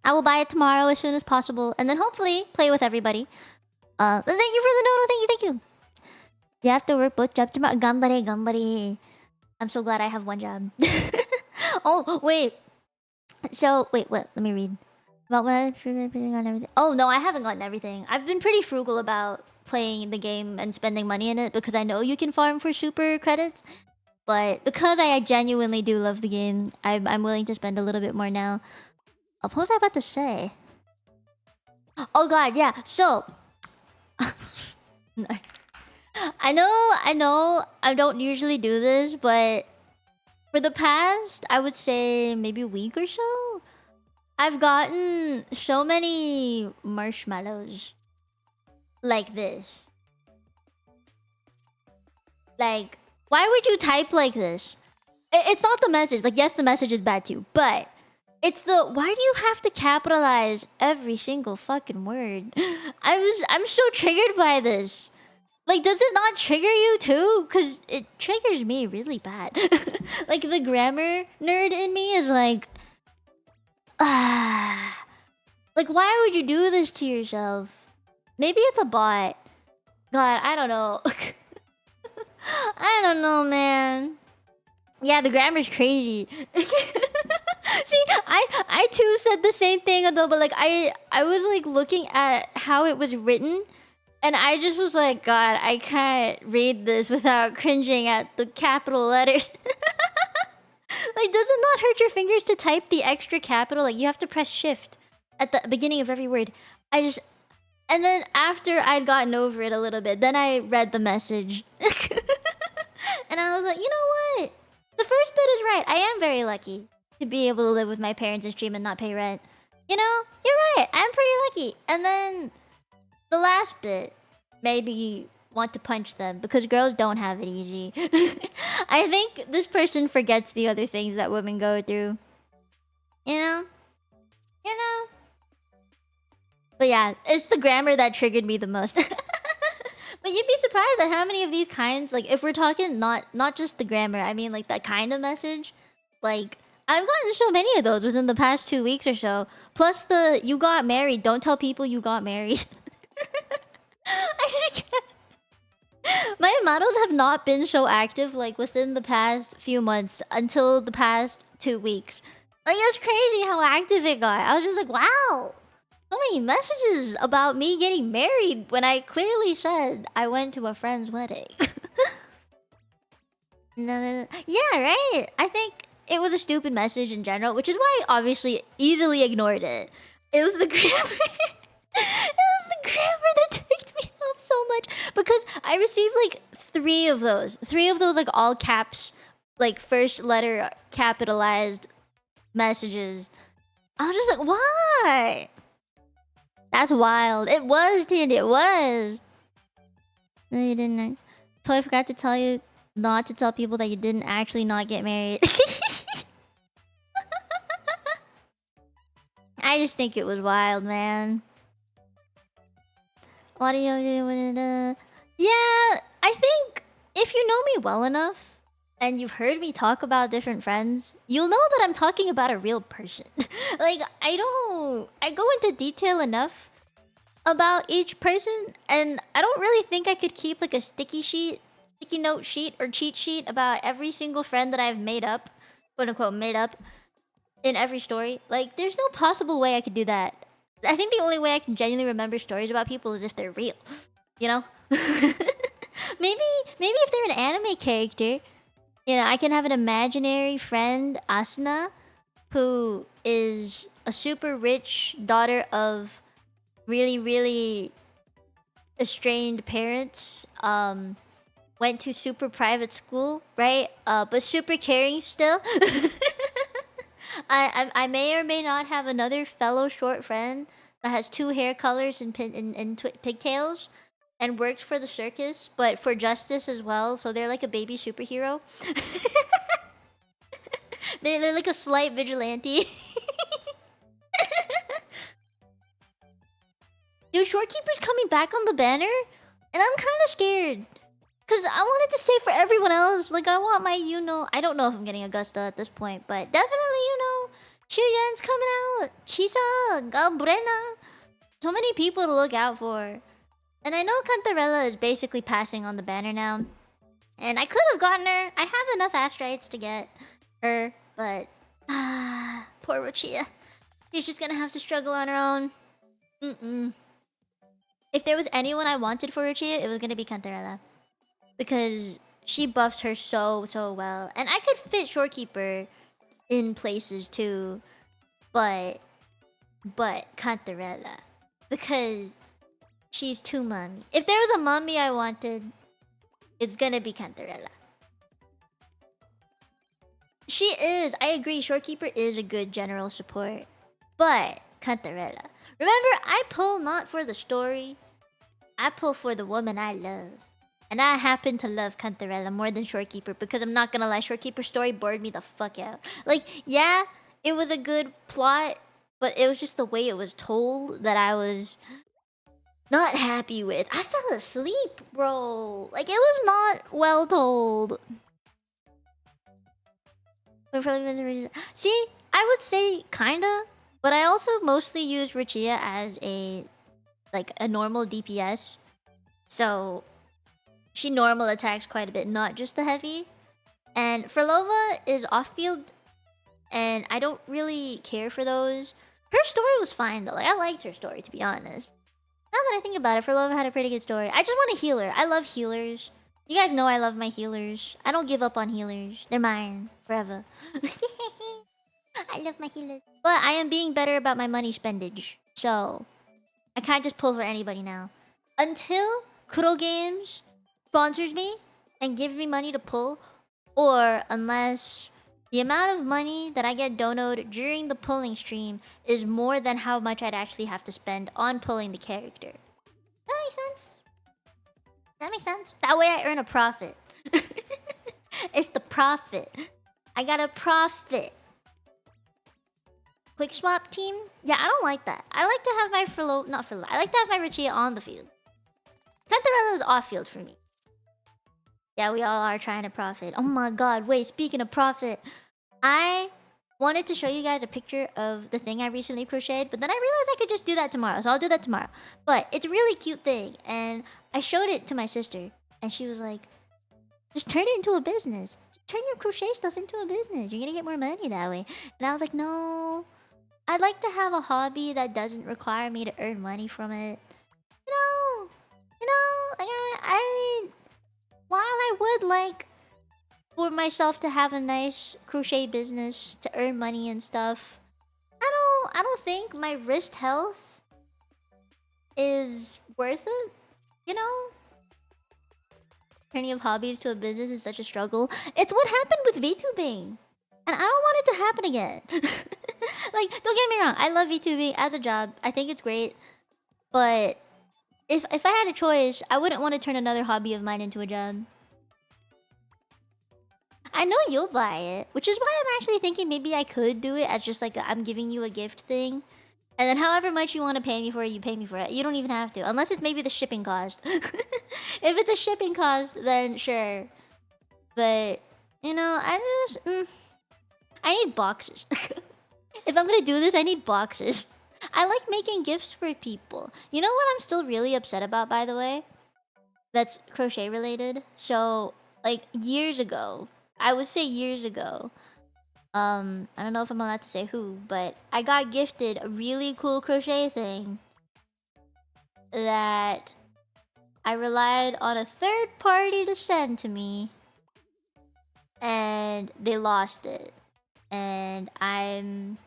I will buy it tomorrow as soon as possible, and then hopefully play with everybody. Thank you for the dono, thank you! You have to work both jobs tomorrow. Gambare, gambare. I'm so glad I have one job. Oh, wait. So, wait, what? Let me read. About what I've on everything. Oh, no, I haven't gotten everything. I've been pretty frugal about playing the game and spending money in it because I know you can farm for super credits. But because I genuinely do love the game, I'm willing to spend a little bit more now. What was I about to say? Oh god, yeah. So I know I don't usually do this, but for the past, I would say maybe a week or so, I've gotten so many marshmallows like this. Like, why would you type like this? It's not the message. Like, yes, the message is bad too, but it's the, why do you have to capitalize every single fucking word? I'm so triggered by this. Like, does it not trigger you too? Because it triggers me really bad. Like, the grammar nerd in me is like, ah. Like, why would you do this to yourself? Maybe it's a bot. God, I don't know. I don't know, man. Yeah, the grammar's crazy. See, I too said the same thing though, but like I was like looking at how it was written, and I just was like, God, I can't read this without cringing at the capital letters. Like, does it not hurt your fingers to type the extra capital? Like, you have to press shift at the beginning of every word. And then after I'd gotten over it a little bit, then I read the message. And I was like, you know what? The first bit is right. I am very lucky to be able to live with my parents and stream and not pay rent. You know, you're right. I'm pretty lucky. And then the last bit made me want to punch them because girls don't have it easy. I think this person forgets the other things that women go through. You know? You know? But yeah, it's the grammar that triggered me the most. But you'd be surprised at how many of these kinds, like if we're talking not just the grammar, I mean like that kind of message. Like I've gotten so many of those within the past 2 weeks or so. Plus the you got married, don't tell people you got married. I just can't. My models have not been so active like within the past few months until the past 2 weeks. Like it's crazy how active it got. I was just like, wow. So many messages about me getting married when I clearly said I went to a friend's wedding. No, yeah, right. I think it was a stupid message in general, which is why I obviously easily ignored it. It was the grammar. It was the grammar that ticked me off so much because I received like 3 of those. 3 of those like all caps, like first letter capitalized messages. I was just like, why? That's wild. It was, dude. It was. No, you didn't. Totally forgot to tell you not to tell people that you didn't actually not get married. I just think it was wild, man. What do you... Yeah, I think if you know me well enough and you've heard me talk about different friends, you'll know that I'm talking about a real person. Like, I go into detail enough about each person, and I don't really think I could keep like a sticky note sheet or cheat sheet about every single friend that I've made up, quote unquote made up, in every story. Like, there's no possible way I could do that. I think the only way I can genuinely remember stories about people is if they're real, you know? Maybe if they're an anime character, you know, I can have an imaginary friend, Asuna, who is a super rich daughter of really estranged parents, went to super private school, right? But super caring still. I may or may not have another fellow short friend that has 2 hair colors and pigtails and works for the circus, but for justice as well. So they're like a baby superhero. They're like a slight vigilante. Dude, Shorekeeper's coming back on the banner, and I'm kind of scared. Because I wanted to say for everyone else, like, I want my, you know... I don't know if I'm getting Augusta at this point, but definitely, you know, Chuyen's coming out. Chisa, Galbrena. So many people to look out for. And I know Cantarella is basically passing on the banner now. And I could have gotten her. I have enough astrites to get her, but... poor Rochia. She's just gonna have to struggle on her own. If there was anyone I wanted for Rochia, it was gonna be Cantarella. Because she buffs her so well. And I could fit Shorekeeper in places too. But Cantarella. Because she's too mommy. If there was a mommy I wanted, it's gonna be Cantarella. She is. I agree. Shorekeeper is a good general support. But Cantarella. Remember, I pull not for the story. I pull for the woman I love. And I happen to love Cantarella more than Shorekeeper because I'm not gonna lie, Shorekeeper's story bored me the fuck out. Like, yeah, it was a good plot, but it was just the way it was told that I was... not happy with. I fell asleep, bro. Like, it was not well told. See, I would say kinda, but I also mostly use Richia as a normal DPS. So she normal attacks quite a bit, not just the heavy. And Frolova is off-field, and I don't really care for those. Her story was fine though. Like, I liked her story, to be honest. Now that I think about it, Frolova had a pretty good story. I just want a healer. I love healers. You guys know I love my healers. I don't give up on healers. They're mine forever. I love my healers. But I am being better about my money spendage. So I can't just pull for anybody now. Until Kuro Games sponsors me and gives me money to pull, or unless the amount of money that I get donoed during the pulling stream is more than how much I'd actually have to spend on pulling the character. That makes sense. That makes sense. That way I earn a profit. It's the profit. I got a profit. Quick swap team? Yeah, I don't like that. I like to have my I like to have my Richie on the field. Cantarella is off field for me. Yeah, we all are trying to profit. Oh my god, wait, speaking of profit, I wanted to show you guys a picture of the thing I recently crocheted, but then I realized I could just do that tomorrow, so I'll do that tomorrow. But it's a really cute thing, and I showed it to my sister, and she was like, just turn it into a business. Just turn your crochet stuff into a business. You're gonna get more money that way. And I was like, no, I'd like to have a hobby that doesn't require me to earn money from it. Like while I would like for myself to have a nice crochet business to earn money and stuff, I don't think my wrist health is worth it, you know? Turning of hobbies to a business is such a struggle. It's what happened with VTubing. And I don't want it to happen again. Like, don't get me wrong, I love VTubing as a job. I think it's great. But if I had a choice, I wouldn't want to turn another hobby of mine into a job. I know you'll buy it, which is why I'm actually thinking maybe I could do it as just like I'm giving you a gift thing. And then however much you want to pay me for it, you pay me for it. You don't even have to. Unless it's maybe the shipping cost. If it's a shipping cost, then sure. But, you know, I need boxes. If I'm gonna do this, I need boxes. I like making gifts for people. You know what I'm still really upset about, by the way? That's crochet related. So, like, years ago, I would say years ago, I don't know if I'm allowed to say who, but I got gifted a really cool crochet thing that I relied on a third party to send to me, and they lost it. And I'm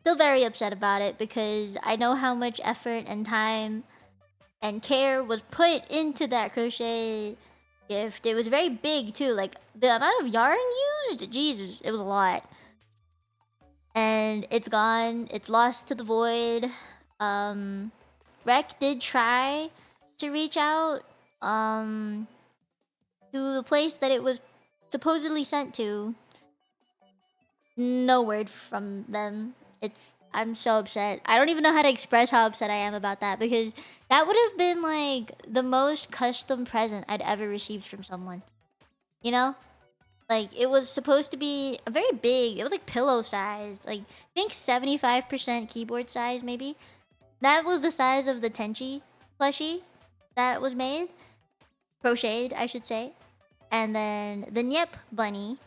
still very upset about it because I know how much effort and time and care was put into that crochet gift. It was very big too. Like, the amount of yarn used, Jesus, it was a lot. And it's gone. It's lost to the void. Rec did try to reach out to the place that it was supposedly sent to. No word from them. I'm so upset. I don't even know how to express how upset I am about that, because that would have been like the most custom present I'd ever received from someone. You know? Like, it was supposed to be a very big, it was like pillow size. Like, I think 75% keyboard size, maybe. That was the size of the Tenchi plushie that was made. Crocheted, I should say. And then the Nyep bunny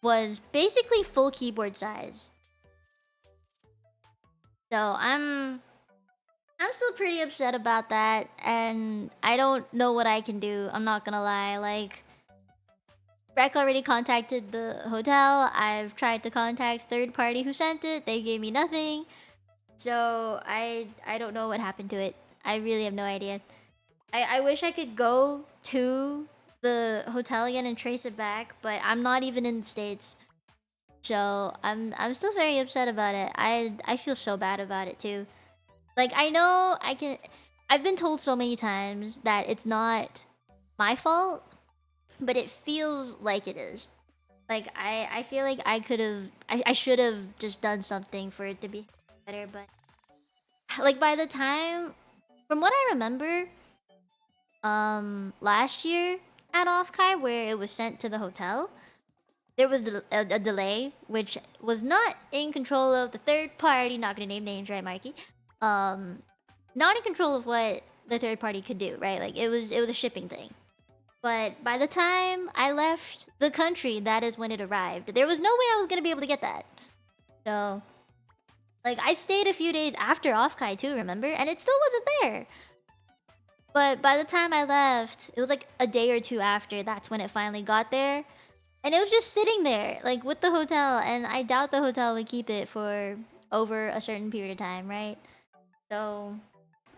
was basically full keyboard size. So I'm still pretty upset about that, and I don't know what I can do. I'm not gonna lie. Like, Rec already contacted the hotel. I've tried to contact third party who sent it. They gave me nothing. So I don't know what happened to it. I really have no idea. I wish I could go to the hotel again and trace it back, but I'm not even in the States. So I'm still very upset about it. I feel so bad about it too. Like, I know I've been told so many times that it's not my fault, but it feels like it is. Like, I feel like I should have just done something for it to be better, but like, by the time from what I remember, last year at Offkai, where it was sent to the hotel, there was a delay, which was not in control of the third party. Not gonna name names, right, Mikey? Not in control of what the third party could do, right? Like it was a shipping thing. But by the time I left the country, that is when it arrived. There was no way I was gonna be able to get that. So, like, I stayed a few days after Offkai too, remember? And it still wasn't there. But by the time I left, it was like a day or two after, that's when it finally got there. And it was just sitting there, like, with the hotel. And I doubt the hotel would keep it for over a certain period of time, right? So,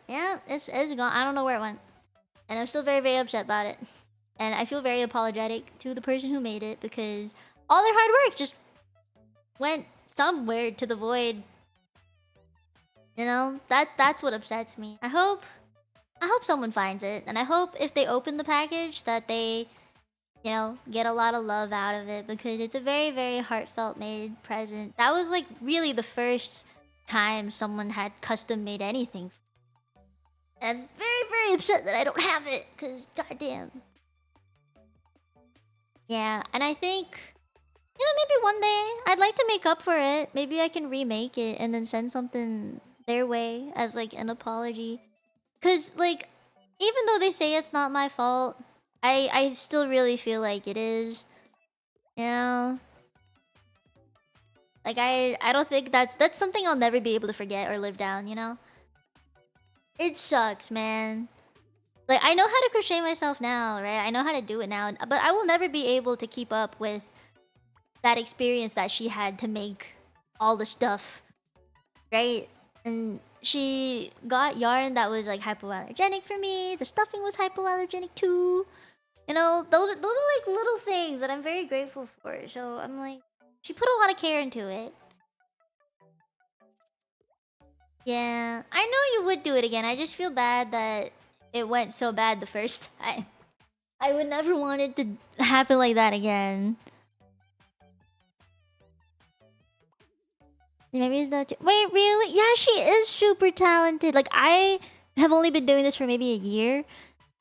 yeah, it's gone. I don't know where it went. And I'm still very, very upset about it. And I feel very apologetic to the person who made it, because all their hard work just went somewhere to the void. You know, that's what upsets me. I hope someone finds it, and I hope if they open the package that they, you know, get a lot of love out of it, because it's a very, very heartfelt made present. That was like really the first time someone had custom made anything. And I'm very, very upset that I don't have it, because goddamn. Yeah, and I think, you know, maybe one day I'd like to make up for it. Maybe I can remake it and then send something their way as like an apology. Cause like, even though they say it's not my fault, I still really feel like it is. You know? Like I don't think that's something I'll never be able to forget or live down, you know? It sucks, man. Like, I know how to crochet myself now, right? I know how to do it now, but I will never be able to keep up with that experience that she had to make all the stuff, right? And she got yarn that was like hypoallergenic for me. The stuffing was hypoallergenic too. You know, those are like little things that I'm very grateful for. So I'm like, she put a lot of care into it. Yeah, I know you would do it again. I just feel bad that it went so bad the first time. I would never want it to happen like that again. Maybe it's not too... Wait, really? Yeah, she is super talented. Like, I have only been doing this for maybe a year,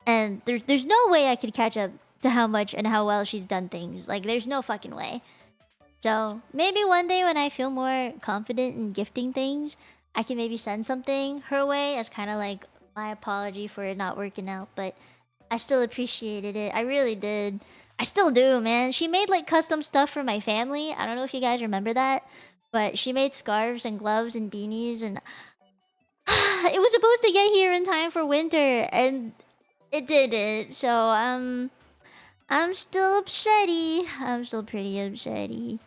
and there's no way I could catch up to how much and how well she's done things. Like, there's no fucking way. So, maybe one day when I feel more confident in gifting things, I can maybe send something her way as kind of like my apology for it not working out. But I still appreciated it. I really did. I still do, man. She made like custom stuff for my family. I don't know if you guys remember that, but she made scarves and gloves and beanies, and it was supposed to get here in time for winter, and it didn't. So I'm still upsetty. I'm still pretty upsetty.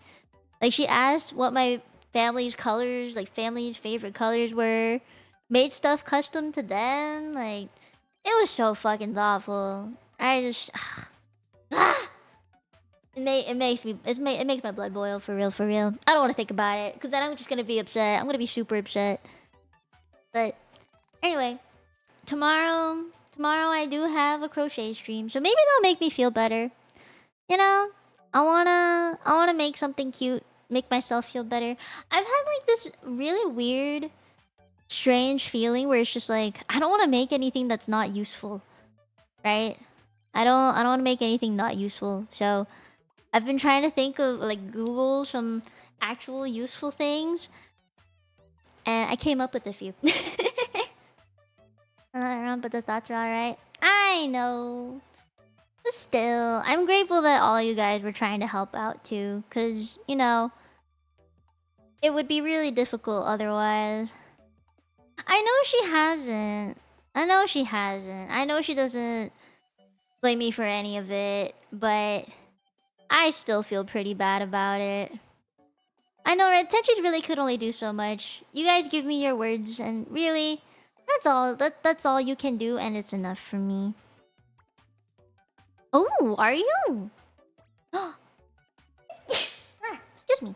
Like, she asked what my family's colors, like family's favorite colors were, made stuff custom to them. Like, it was so fucking thoughtful. I just it makes my blood boil, for real, for real. I don't want to think about it, because then I'm just gonna be upset. I'm gonna be super upset. But anyway, tomorrow I do have a crochet stream, so maybe that'll make me feel better. You know, I wanna make something cute, make myself feel better. I've had like this really weird, strange feeling where it's just like, I don't want to make anything that's not useful, right? I don't want to make anything not useful. So I've been trying to think of like Google some actual useful things, and I came up with a few. But the thoughts are alright. I know. But still, I'm grateful that all you guys were trying to help out too. Because, you know, it would be really difficult otherwise. I know she hasn't. I know she hasn't. I know she doesn't blame me for any of it. But I still feel pretty bad about it. I know, right? Tenchi really could only do so much. You guys give me your words, and really, that's all. That's all you can do, and it's enough for me. Oh, are you? Excuse me.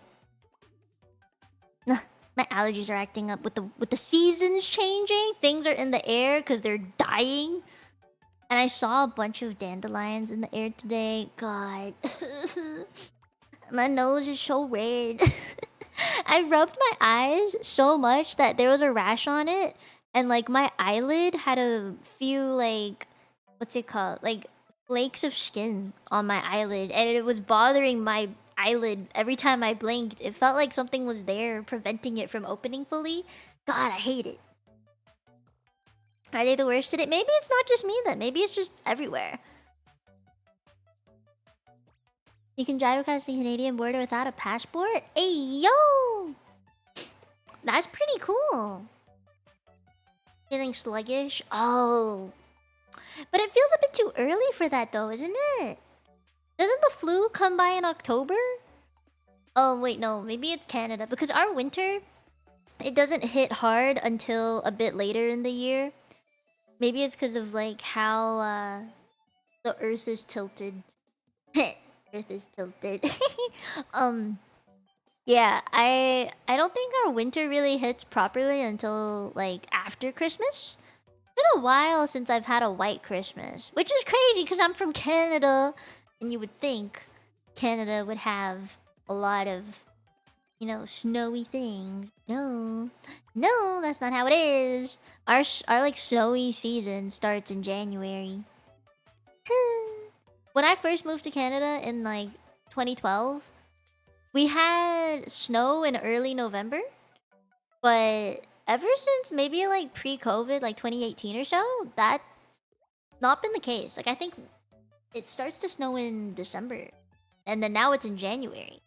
My allergies are acting up with the seasons changing. Things are in the air because they're dying. And I saw a bunch of dandelions in the air today. God. My nose is so red. I rubbed my eyes so much that there was a rash on it. and like my eyelid had a few like, what's it called? Like flakes of skin on my eyelid, and it was bothering my eyelid every time I blinked. It felt like something was there preventing it from opening fully. God, I hate it. Are they the worst at it? Maybe it's not just me then. Maybe it's just everywhere. You can drive across the Canadian border without a passport? Hey, yo! That's pretty cool. Feeling sluggish? Oh. But it feels a bit too early for that though, isn't it? Doesn't the flu come by in October? Oh, wait, no. Maybe it's Canada. Because our winter, it doesn't hit hard until a bit later in the year. Maybe it's because of like how the earth is tilted. Earth is tilted. Yeah, I don't think our winter really hits properly until like after Christmas. It's been a while since I've had a white Christmas, which is crazy because I'm from Canada, and you would think Canada would have a lot of, you know, snowy things. No, no, that's not how it is. Our like snowy season starts in January. When I first moved to Canada in like 2012, we had snow in early November, but ever since maybe like pre-COVID, like 2018 or so, that's not been the case. Like I think it starts to snow in December, and then now it's in January.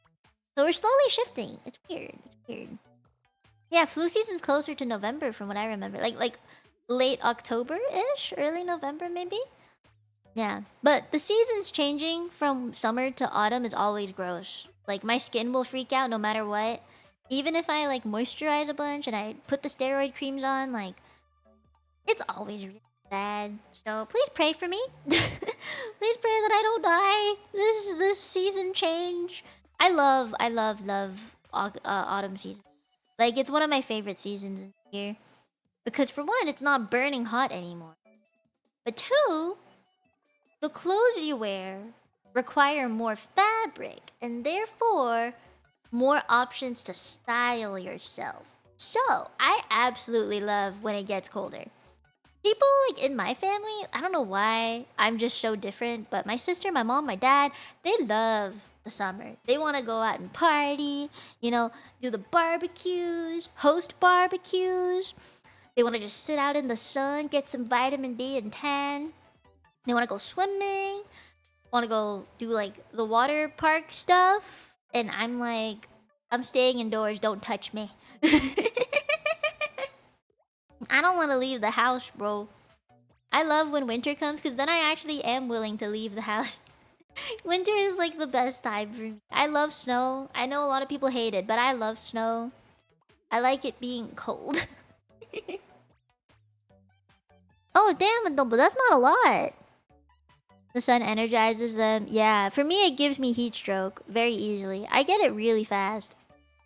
So we're slowly shifting. It's weird. It's weird. Yeah, flu season's closer to November from what I remember. Like late October-ish, early November maybe. Yeah, but the seasons changing from summer to autumn is always gross. Like my skin will freak out no matter what. Even if I like moisturize a bunch and I put the steroid creams on, like it's always really bad. So please pray for me. Please pray that I don't die. This season change. I love autumn season. Like it's one of my favorite seasons in the year because for one, it's not burning hot anymore. But two, the clothes you wear require more fabric and therefore more options to style yourself. So, I absolutely love when it gets colder. People like in my family, I don't know why I'm just so different, but my sister, my mom, my dad, they love the summer. They want to go out and party, you know, do the barbecues, host barbecues. They want to just sit out in the sun, get some vitamin D and tan. They want to go swimming, want to go do like the water park stuff, and I'm like, I'm staying indoors, don't touch me. I don't want to leave the house, bro. I love when winter comes because then I actually am willing to leave the house. Winter is like the best time for me. I love snow. I know a lot of people hate it, but I love snow. I like it being cold. Oh, damn, but that's not a lot. The sun energizes them. Yeah, for me, it gives me heat stroke very easily. I get it really fast.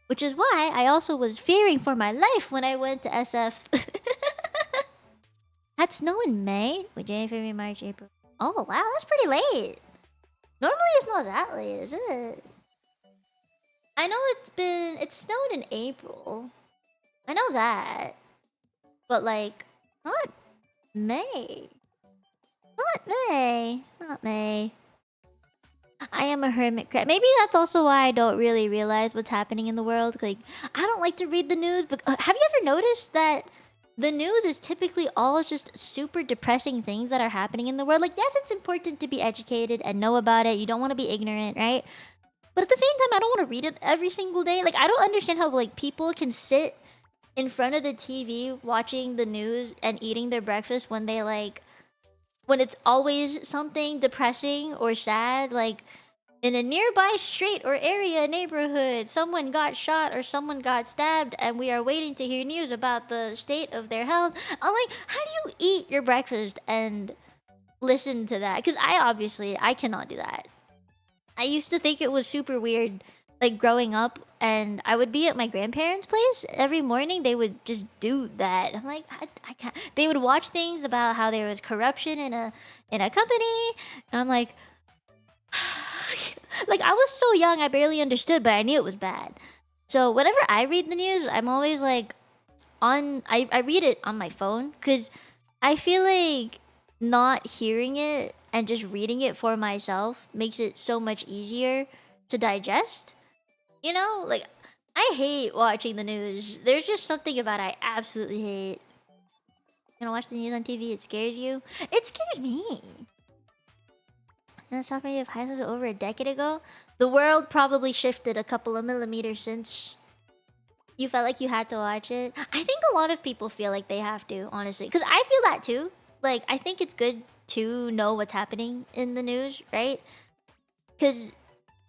Which is why I also was fearing for my life when I went to SF. Had snow in May? Wait, January, February, March, April. Oh, wow, that's pretty late. Normally it's not that late, is it? I know it snowed in April. I know that. But like, not May. Not May. Not May. I am a hermit crab. Maybe that's also why I don't really realize what's happening in the world. Like, I don't like to read the news. But have you ever noticed that the news is typically all just super depressing things that are happening in the world? Like, yes, it's important to be educated and know about it. You don't want to be ignorant, right? But at the same time, I don't want to read it every single day. Like, I don't understand how like people can sit in front of the TV watching the news and eating their breakfast when they like when it's always something depressing or sad, like in a nearby street or area neighborhood, someone got shot or someone got stabbed, and we are waiting to hear news about the state of their health. I'm like, how do you eat your breakfast and listen to that? Because I cannot do that. I used to think it was super weird, like growing up, and I would be at my grandparents' place every morning. They would just do that. I'm like, I can't. They would watch things about how there was corruption in a company, and I'm like, like I was so young, I barely understood, but I knew it was bad. So whenever I read the news, I'm always like, I read it on my phone because I feel like not hearing it and just reading it for myself makes it so much easier to digest. You know, like I hate watching the news. There's just something about it I absolutely hate. You know, watch the news on TV, it scares you. It scares me. And the software you have highlighted over a decade ago, the world probably shifted a couple of millimeters since you felt like you had to watch it. I think a lot of people feel like they have to, honestly. Because I feel that too. Like, I think it's good to know what's happening in the news, right? Because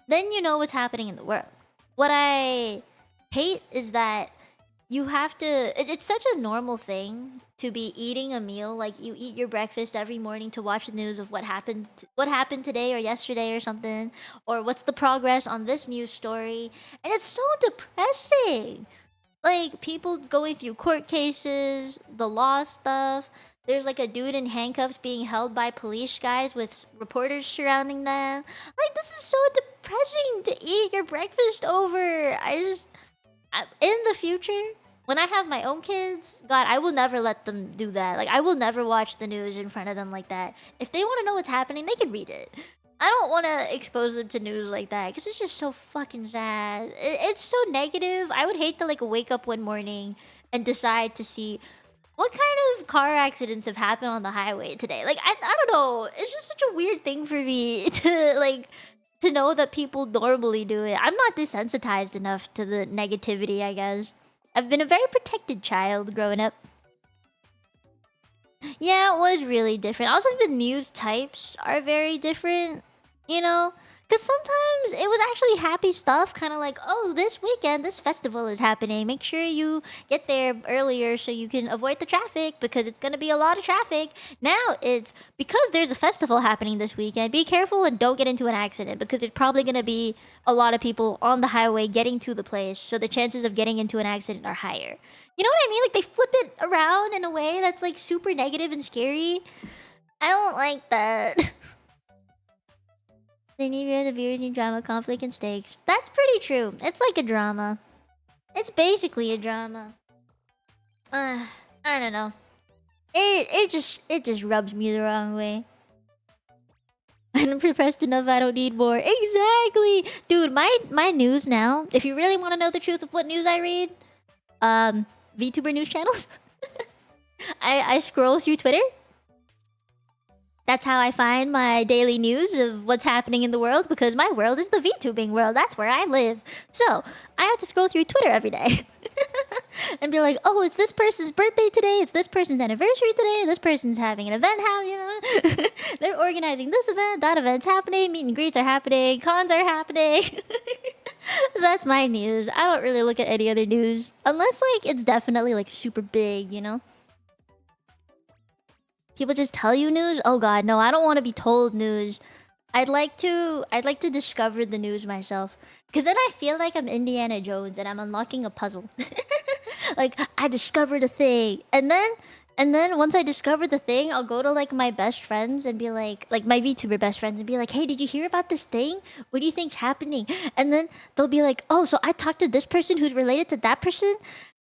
then you know what's happening in the world. What I hate is that you have to... It's such a normal thing to be eating a meal. Like, you eat your breakfast every morning to watch the news of what happened today or yesterday or something. Or what's the progress on this news story. And it's so depressing. Like, people going through court cases, the law stuff. There's like a dude in handcuffs being held by police guys with reporters surrounding them. Like, this is so depressing to eat your breakfast over. In the future, when I have my own kids, God, I will never let them do that. Like, I will never watch the news in front of them like that. If they want to know what's happening, they can read it. I don't want to expose them to news like that because it's just so fucking sad. It's so negative. I would hate to like wake up one morning and decide to see what kind of car accidents have happened on the highway today. Like, I don't know. It's just such a weird thing for me to know that people normally do it. I'm not desensitized enough to the negativity, I guess. I've been a very protected child growing up. Yeah, it was really different. Also, the news types are very different, you know? Because sometimes it was actually happy stuff, kind of like, oh, this weekend, this festival is happening. Make sure you get there earlier so you can avoid the traffic because it's going to be a lot of traffic. Now it's because there's a festival happening this weekend. Be careful and don't get into an accident because it's probably going to be a lot of people on the highway getting to the place. So the chances of getting into an accident are higher. You know what I mean? Like, they flip it around in a way that's like super negative and scary. I don't like that. They need the viewers in drama, conflict, and stakes. That's pretty true. It's like a drama. It's basically a drama. I don't know. It just rubs me the wrong way. I'm depressed enough. I don't need more. Exactly, dude. My news now. If you really want to know the truth of what news I read, VTuber news channels. I scroll through Twitter. That's how I find my daily news of what's happening in the world because my world is the VTubing world. That's where I live. So, I have to scroll through Twitter every day. And be like, oh, it's this person's birthday today. It's this person's anniversary today. This person's having an event happening. They're organizing this event. That event's happening. Meet and greets are happening. Cons are happening. So that's my news. I don't really look at any other news. Unless, like, it's definitely, like, super big, you know? People just tell you news? Oh god, no, I don't want to be told news. I'd like to discover the news myself. Cause then I feel like I'm Indiana Jones and I'm unlocking a puzzle. Like, I discovered a thing. And then once I discover the thing, I'll go to like my best friends and be like my VTuber best friends and be like, hey, did you hear about this thing? What do you think's happening? And then they'll be like, oh, so I talked to this person who's related to that person,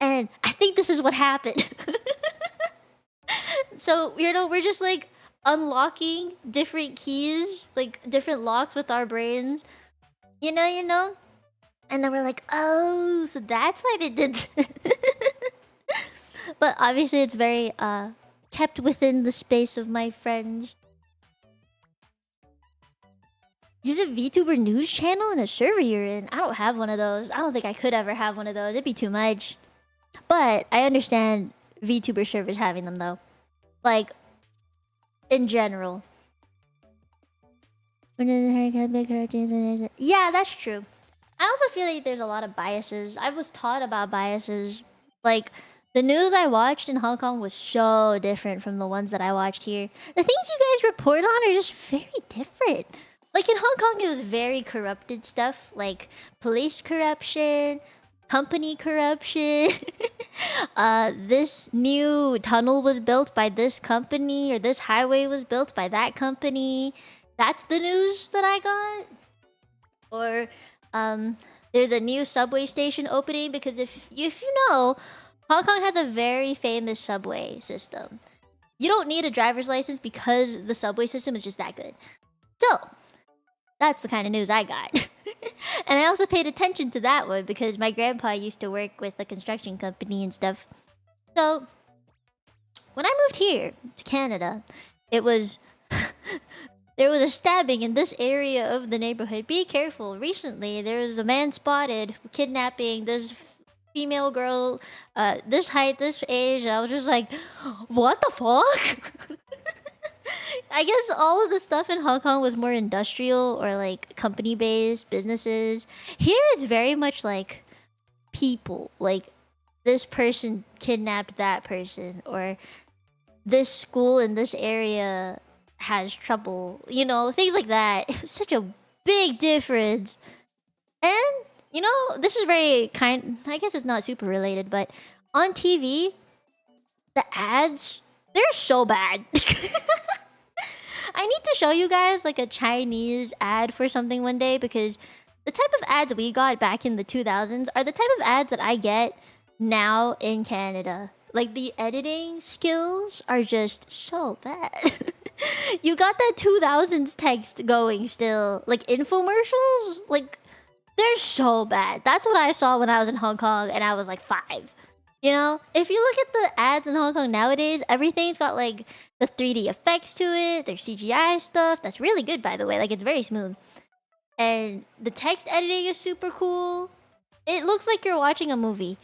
and I think this is what happened. So, you know, we're just like unlocking different keys, like different locks with our brains. You know? And then we're like, oh, so that's why they did this. But obviously it's very kept within the space of my friends. Use a VTuber news channel and a server you're in. I don't have one of those. I don't think I could ever have one of those. It'd be too much. But I understand VTuber servers having them though. Like, in general. Yeah, that's true. I also feel like there's a lot of biases. I was taught about biases. Like, the news I watched in Hong Kong was so different from the ones that I watched here. The things you guys report on are just very different. Like, in Hong Kong, it was very corrupted stuff. Like, police corruption, company corruption. This new tunnel was built by this company, or this highway was built by that company. That's the news that I got. Or there's a new subway station opening because if you know, Hong Kong has a very famous subway system. You don't need a driver's license because the subway system is just that good. So, that's the kind of news I got. And I also paid attention to that one because my grandpa used to work with a construction company and stuff. So, when I moved here to Canada, it was... there was a stabbing in this area of the neighborhood. Be careful. Recently, there was a man spotted kidnapping this female girl, this height, this age. And I was just like, what the fuck? I guess all of the stuff in Hong Kong was more industrial or like company-based businesses. Here it's very much like people. Like this person kidnapped that person, or this school in this area has trouble. You know, things like that. It was such a big difference. And you know, this is very kind. I guess it's not super related, but on TV, the ads, they're so bad. I need to show you guys like a Chinese ad for something one day, because the type of ads we got back in the 2000s are the type of ads that I get now in Canada. Like the editing skills are just so bad. You got that 2000s text going still. Like infomercials, like they're so bad. That's what I saw when I was in Hong Kong and I was like 5. You know, if you look at the ads in Hong Kong nowadays, everything's got like the 3D effects to it. There's CGI stuff. That's really good, by the way. Like, it's very smooth. And the text editing is super cool. It looks like you're watching a movie.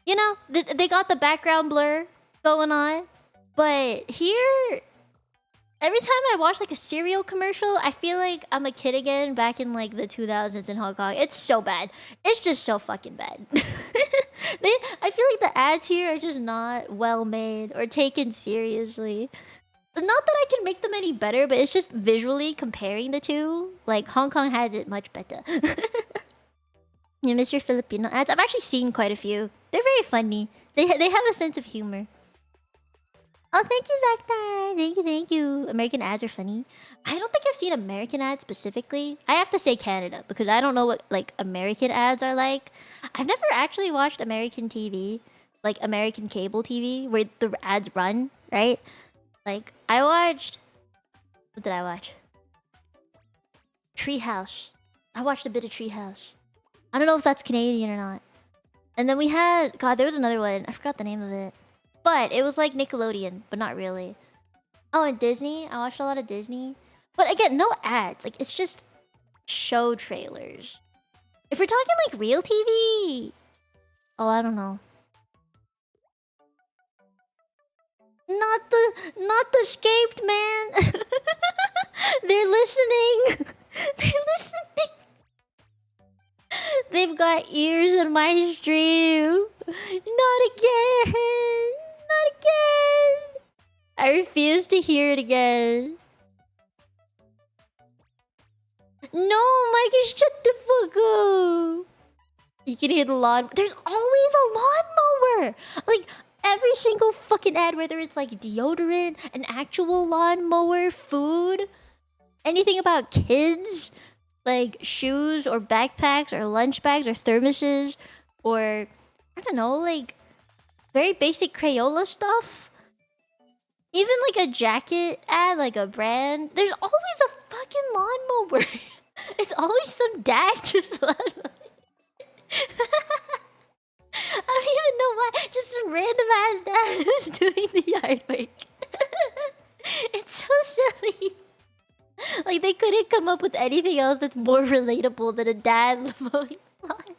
You know, they got the background blur going on. But here, every time I watch like a cereal commercial, I feel like I'm a kid again back in like the 2000s in Hong Kong. It's so bad. It's just so fucking bad. I feel like the ads here are just not well made or taken seriously. Not that I can make them any better, but it's just visually comparing the two. Like, Hong Kong has it much better. You miss your Filipino ads? I've actually seen quite a few. They're very funny. They have a sense of humor. Oh, thank you, Zaktar. Thank you. American ads are funny. I don't think I've seen American ads specifically. I have to say Canada, because I don't know what, like, American ads are like. I've never actually watched American TV, like American cable TV, where the ads run, right? Like, I watched... What did I watch? Treehouse. I watched a bit of Treehouse. I don't know if that's Canadian or not. And then we had... God, there was another one. I forgot the name of it. But it was like Nickelodeon, but not really. Oh, and Disney. I watched a lot of Disney. But again, no ads. Like, it's just show trailers. If we're talking like real TV... Oh, I don't know. Not the Escaped, man. They're listening. They're listening. They've got ears in my stream. Not again. Not again. I refuse to hear it again. No, Mike, shut the fuck up. You can hear the lawn. There's always a lawnmower. Like, every single fucking ad, whether it's like deodorant, an actual lawnmower, food, anything about kids, like shoes or backpacks or lunch bags or thermoses, or I don't know, like very basic Crayola stuff. Even like a jacket ad, like a brand. There's always a fucking lawnmower. It's always some dad just lawnmower. I don't even know why. Just some random ass dad who's doing the yard work. It's so silly. Like, they couldn't come up with anything else that's more relatable than a dad mowing lawn.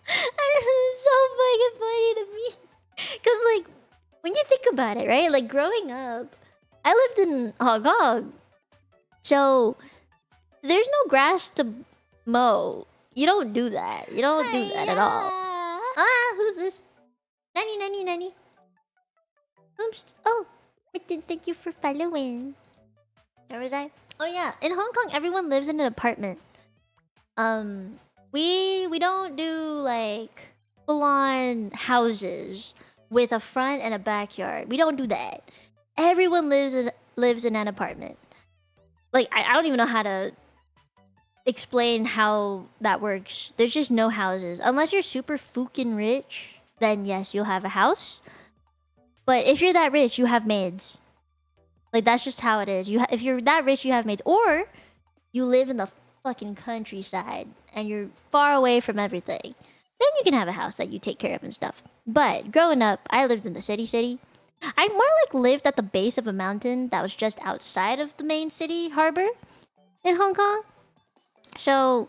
It's so fucking funny to me. Because, like, when you think about it, right? Like, growing up, I lived in Hong Kong. So, there's no grass to mow. You don't do that. You don't do that at all. Ah, who's this? Nanny. Oops. Oh, Mitten, thank you for following. Where was I? Oh yeah, in Hong Kong, everyone lives in an apartment. We don't do like full-on houses with a front and a backyard. We don't do that. Everyone lives in an apartment. Like, I don't even know how to explain how that works. There's just no houses unless you're super fucking rich. then yes, you'll have a house. But if you're that rich, you have maids. Like, that's just how it is. If you're that rich, you have maids. Or you live in the fucking countryside and you're far away from everything. Then you can have a house that you take care of and stuff. But growing up, I lived in the city. I more like lived at the base of a mountain that was just outside of the main city harbor in Hong Kong. So,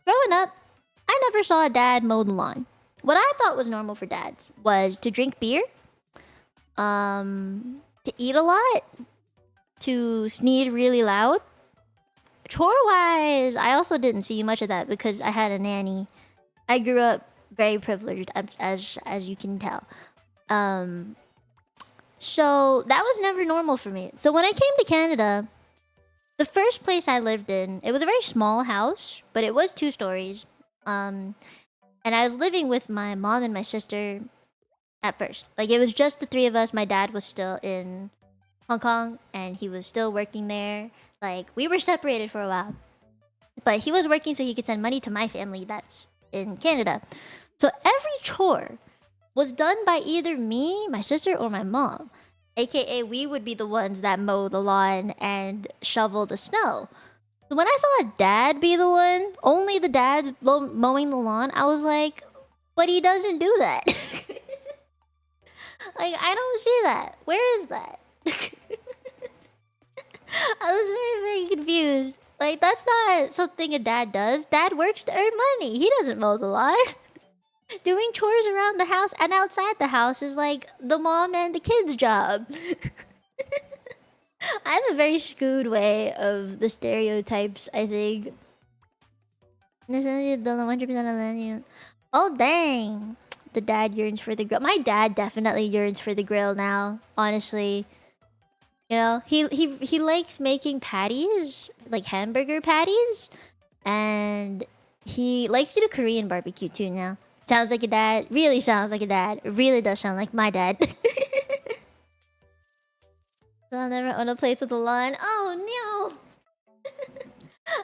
growing up, I never saw a dad mow the lawn. What I thought was normal for dads was to drink beer, to eat a lot, to sneeze really loud. Chore-wise, I also didn't see much of that because I had a nanny. I grew up very privileged, as you can tell. So that was never normal for me. So when I came to Canada, the first place I lived in, it was a very small house, but it was 2 stories. And I was living with my mom and my sister at first. Like, it was just the 3 of us. My dad was still in Hong Kong and he was still working there. Like, we were separated for a while. But he was working so he could send money to my family that's in Canada. So every chore was done by either me, my sister, or my mom. AKA, we would be the ones that mow the lawn and shovel the snow. So when I saw a dad be the one, only the dad's mowing the lawn, I was like, but he doesn't do that. Like, I don't see that. Where is that? I was very, very confused. Like, that's not something a dad does. Dad works to earn money. He doesn't mow the lawn. Doing chores around the house and outside the house is like the mom and the kid's job. I have a very skewed way of the stereotypes, I think. Build 100% of land. Oh, dang. The dad yearns for the grill. My dad definitely yearns for the grill now, honestly. You know, he likes making patties, like hamburger patties, and he likes to do Korean barbecue too now. Sounds like a dad. Really sounds like a dad. It really does sound like my dad. I'll never own a place with a lawn. Oh no.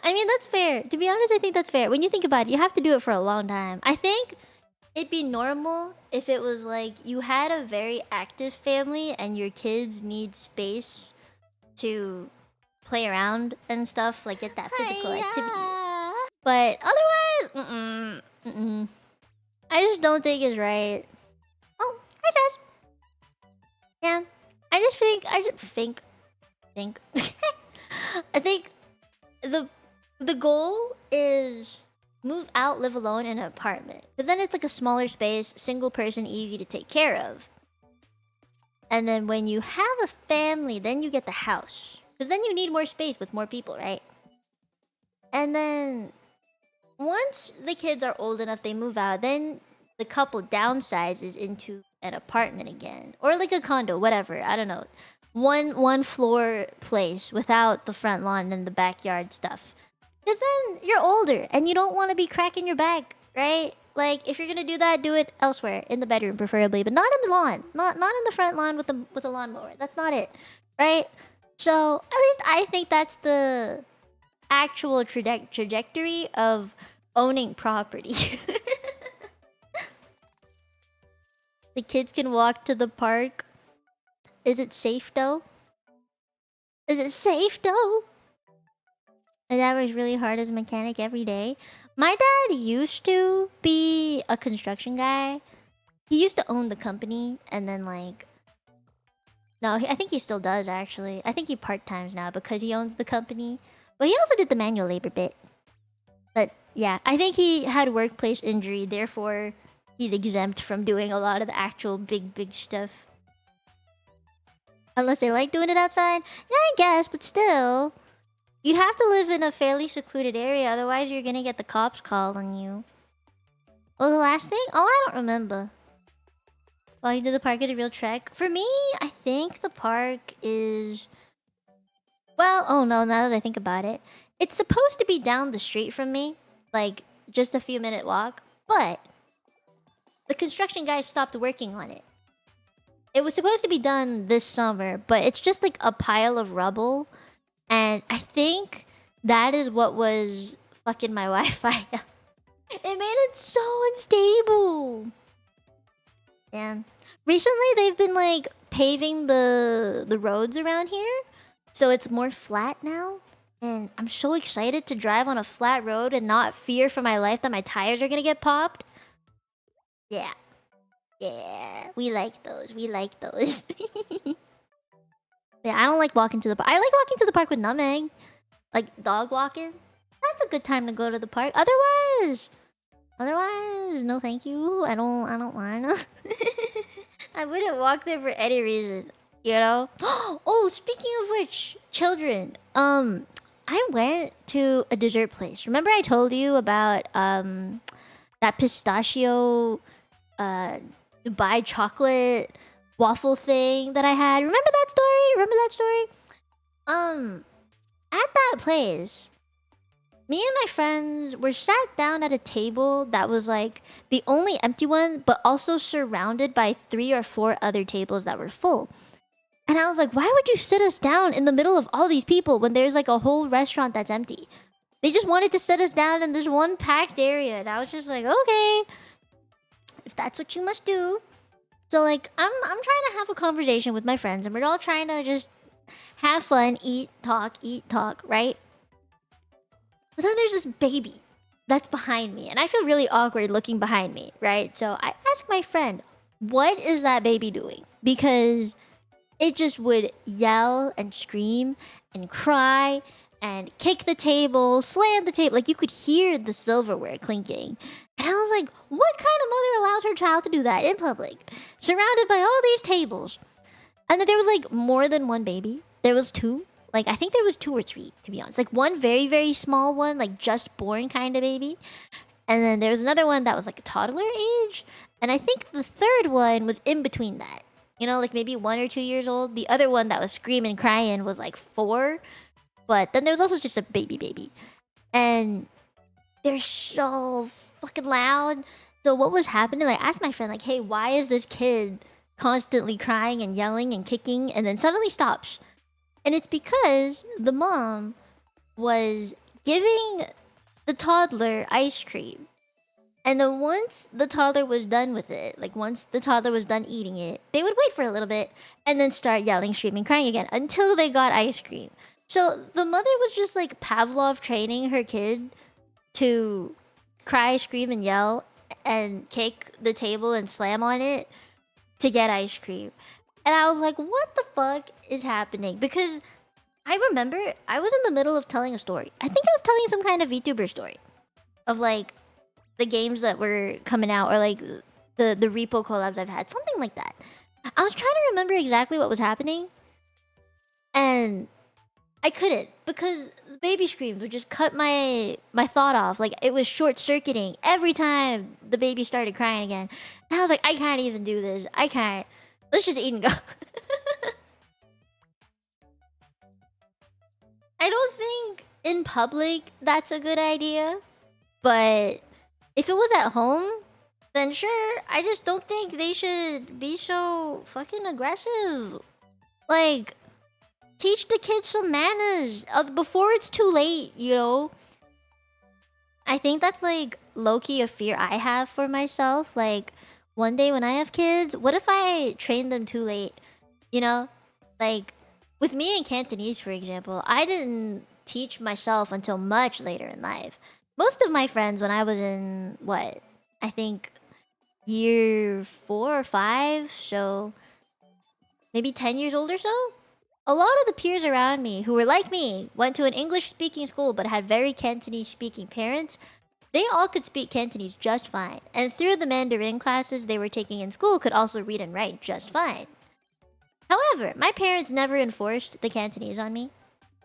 I mean, that's fair. To be honest, I think that's fair. When you think about it, you have to do it for a long time. I think it'd be normal if it was like you had a very active family and your kids need space to play around and stuff, like get that physical activity. But otherwise, I just don't think it's right. Oh, hi Sash. Yeah, I think I think the goal is move out, live alone in an apartment. Because then it's like a smaller space, single person, easy to take care of. And then when you have a family, then you get the house. Because then you need more space with more people, right? And then once the kids are old enough, they move out, then the couple downsizes into an apartment again. Or like a condo, whatever, I don't know. One floor place without the front lawn and the backyard stuff. Because then you're older and you don't want to be cracking your back, right? Like, if you're gonna do that, do it elsewhere, in the bedroom preferably, but not in the lawn, not in the front lawn with a lawnmower. That's not it, right? So at least I think that's the actual trajectory of owning property. The kids can walk to the park. Is it safe though? Is it safe though? My dad works really hard as a mechanic every day. My dad used to be a construction guy. He used to own the company and then like... No, I think he still does actually. I think he part-times now because he owns the company. But he also did the manual labor bit. But yeah, I think he had workplace injury, therefore he's exempt from doing a lot of the actual big stuff. Unless they like doing it outside. Yeah, I guess, but still... You'd have to live in a fairly secluded area, otherwise you're gonna get the cops called on you. What was the last thing? Oh, I don't remember. Walking to the park is a real trek. For me, I think the park is... Well, oh no, now that I think about it. It's supposed to be down the street from me. Like, just a few minute walk. But... the construction guys stopped working on it. It was supposed to be done this summer, but it's just like a pile of rubble. And I think that is what was fucking my Wi-Fi up. It made it so unstable. Yeah. Recently, they've been like paving the roads around here, so it's more flat now. And I'm so excited to drive on a flat road and not fear for my life that my tires are gonna get popped. Yeah. Yeah. We like those. We like those. Yeah, I don't like walking to the park. I like walking to the park with Nameng. Like dog walking. That's a good time to go to the park. Otherwise, no thank you. I don't wanna. I wouldn't walk there for any reason, you know? Oh, speaking of which, children. I went to a dessert place. Remember I told you about that pistachio Dubai chocolate waffle thing that I had? Remember that story? Remember that story? At that place, me and my friends were sat down at a table that was like the only empty one, but also surrounded by 3 or 4 other tables that were full. And I was like, why would you sit us down in the middle of all these people when there's like a whole restaurant that's empty? They just wanted to sit us down in this one packed area. And I was just like, okay, if that's what you must do. So like I'm trying to have a conversation with my friends and we're all trying to just have fun, eat, talk, right? But then there's this baby that's behind me, and I feel really awkward looking behind me, right? So I ask my friend, what is that baby doing? Because it just would yell and scream and cry and kick the table, slam the table. Like you could hear the silverware clinking. And I was like, what kind of mother allows her child to do that in public? Surrounded by all these tables. And then there was like more than one baby. There was 2. Like, I think there was 2 or 3, to be honest. Like, one very, very small one, like, just born kind of baby. And then there was another one that was, like, a toddler age. And I think the third one was in between that. You know, like, maybe 1 or 2 years old. The other one that was screaming, crying was, like, 4. But then there was also just a baby. And they're so fucking loud. So what was happening? Like, I asked my friend, like, hey, why is this kid constantly crying and yelling and kicking and then suddenly stops? And it's because the mom was giving the toddler ice cream. And then once the toddler was done with it, like once the toddler was done eating it, they would wait for a little bit and then start yelling, screaming, crying again until they got ice cream. So the mother was just like Pavlov training her kid to cry, scream, and yell and kick the table and slam on it to get ice cream. And I was like, what the fuck is happening? Because I remember I was in the middle of telling a story. I think I was telling some kind of VTuber story of like the games that were coming out or like the repo collabs I've had. Something like that. I was trying to remember exactly what was happening. And I couldn't because the baby screams would just cut my thought off. Like it was short-circuiting every time the baby started crying again. And I was like, I can't even do this. I can't. Let's just eat and go. I don't think in public that's a good idea. But if it was at home, then sure. I just don't think they should be so fucking aggressive. Like, teach the kids some manners before it's too late, you know? I think that's like low-key a fear I have for myself. Like, one day when I have kids, what if I train them too late? You know? Like, with me in Cantonese, for example, I didn't teach myself until much later in life. Most of my friends, when I was in, what? I think year 4 or 5, so maybe 10 years old or so? A lot of the peers around me who were like me, went to an English-speaking school but had very Cantonese-speaking parents. They all could speak Cantonese just fine, and through the Mandarin classes they were taking in school could also read and write just fine. However, my parents never enforced the Cantonese on me,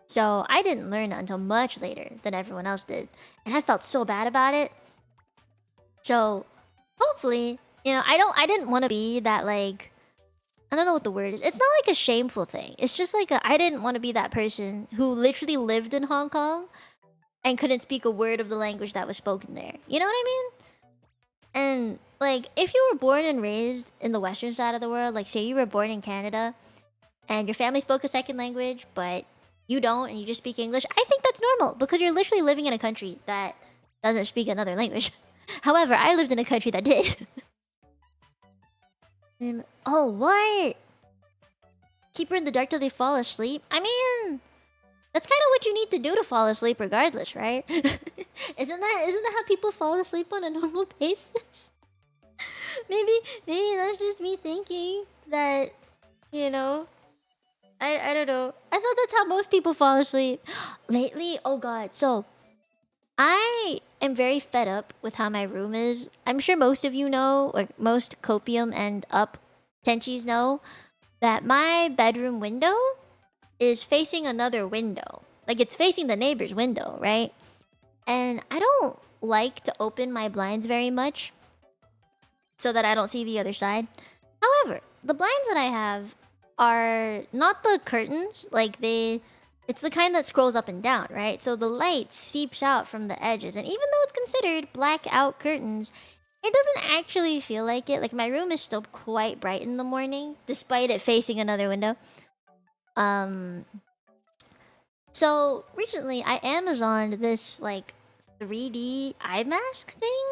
so I didn't learn until much later than everyone else did, and I felt so bad about it. So, hopefully, you know, I didn't want to be that, like, I don't know what the word is. It's not like a shameful thing. It's just like I didn't want to be that person who literally lived in Hong Kong and couldn't speak a word of the language that was spoken there. You know what I mean? And like, if you were born and raised in the western side of the world, like say you were born in Canada and your family spoke a second language, but you don't and you just speak English, I think that's normal because you're literally living in a country that doesn't speak another language. However, I lived in a country that did. Oh, what? Keep her in the dark till they fall asleep? I mean, that's kind of what you need to do to fall asleep regardless, right? Isn't that how people fall asleep on a normal basis? maybe maybe that's just me thinking that, you know, I don't know. I thought that's how most people fall asleep. Lately, oh god. So, I am very fed up with how my room is. I'm sure most of you know, or most copium and up tenchis know, that my bedroom window is facing another window. Like it's facing the neighbor's window, right? And I don't like to open my blinds very much so that I don't see the other side. However, the blinds that I have are not the curtains, it's the kind that scrolls up and down, right? So the light seeps out from the edges, and even though it's considered blackout curtains, it doesn't actually feel like it. Like my room is still quite bright in the morning, despite it facing another window. So recently I Amazoned this like 3D eye mask thing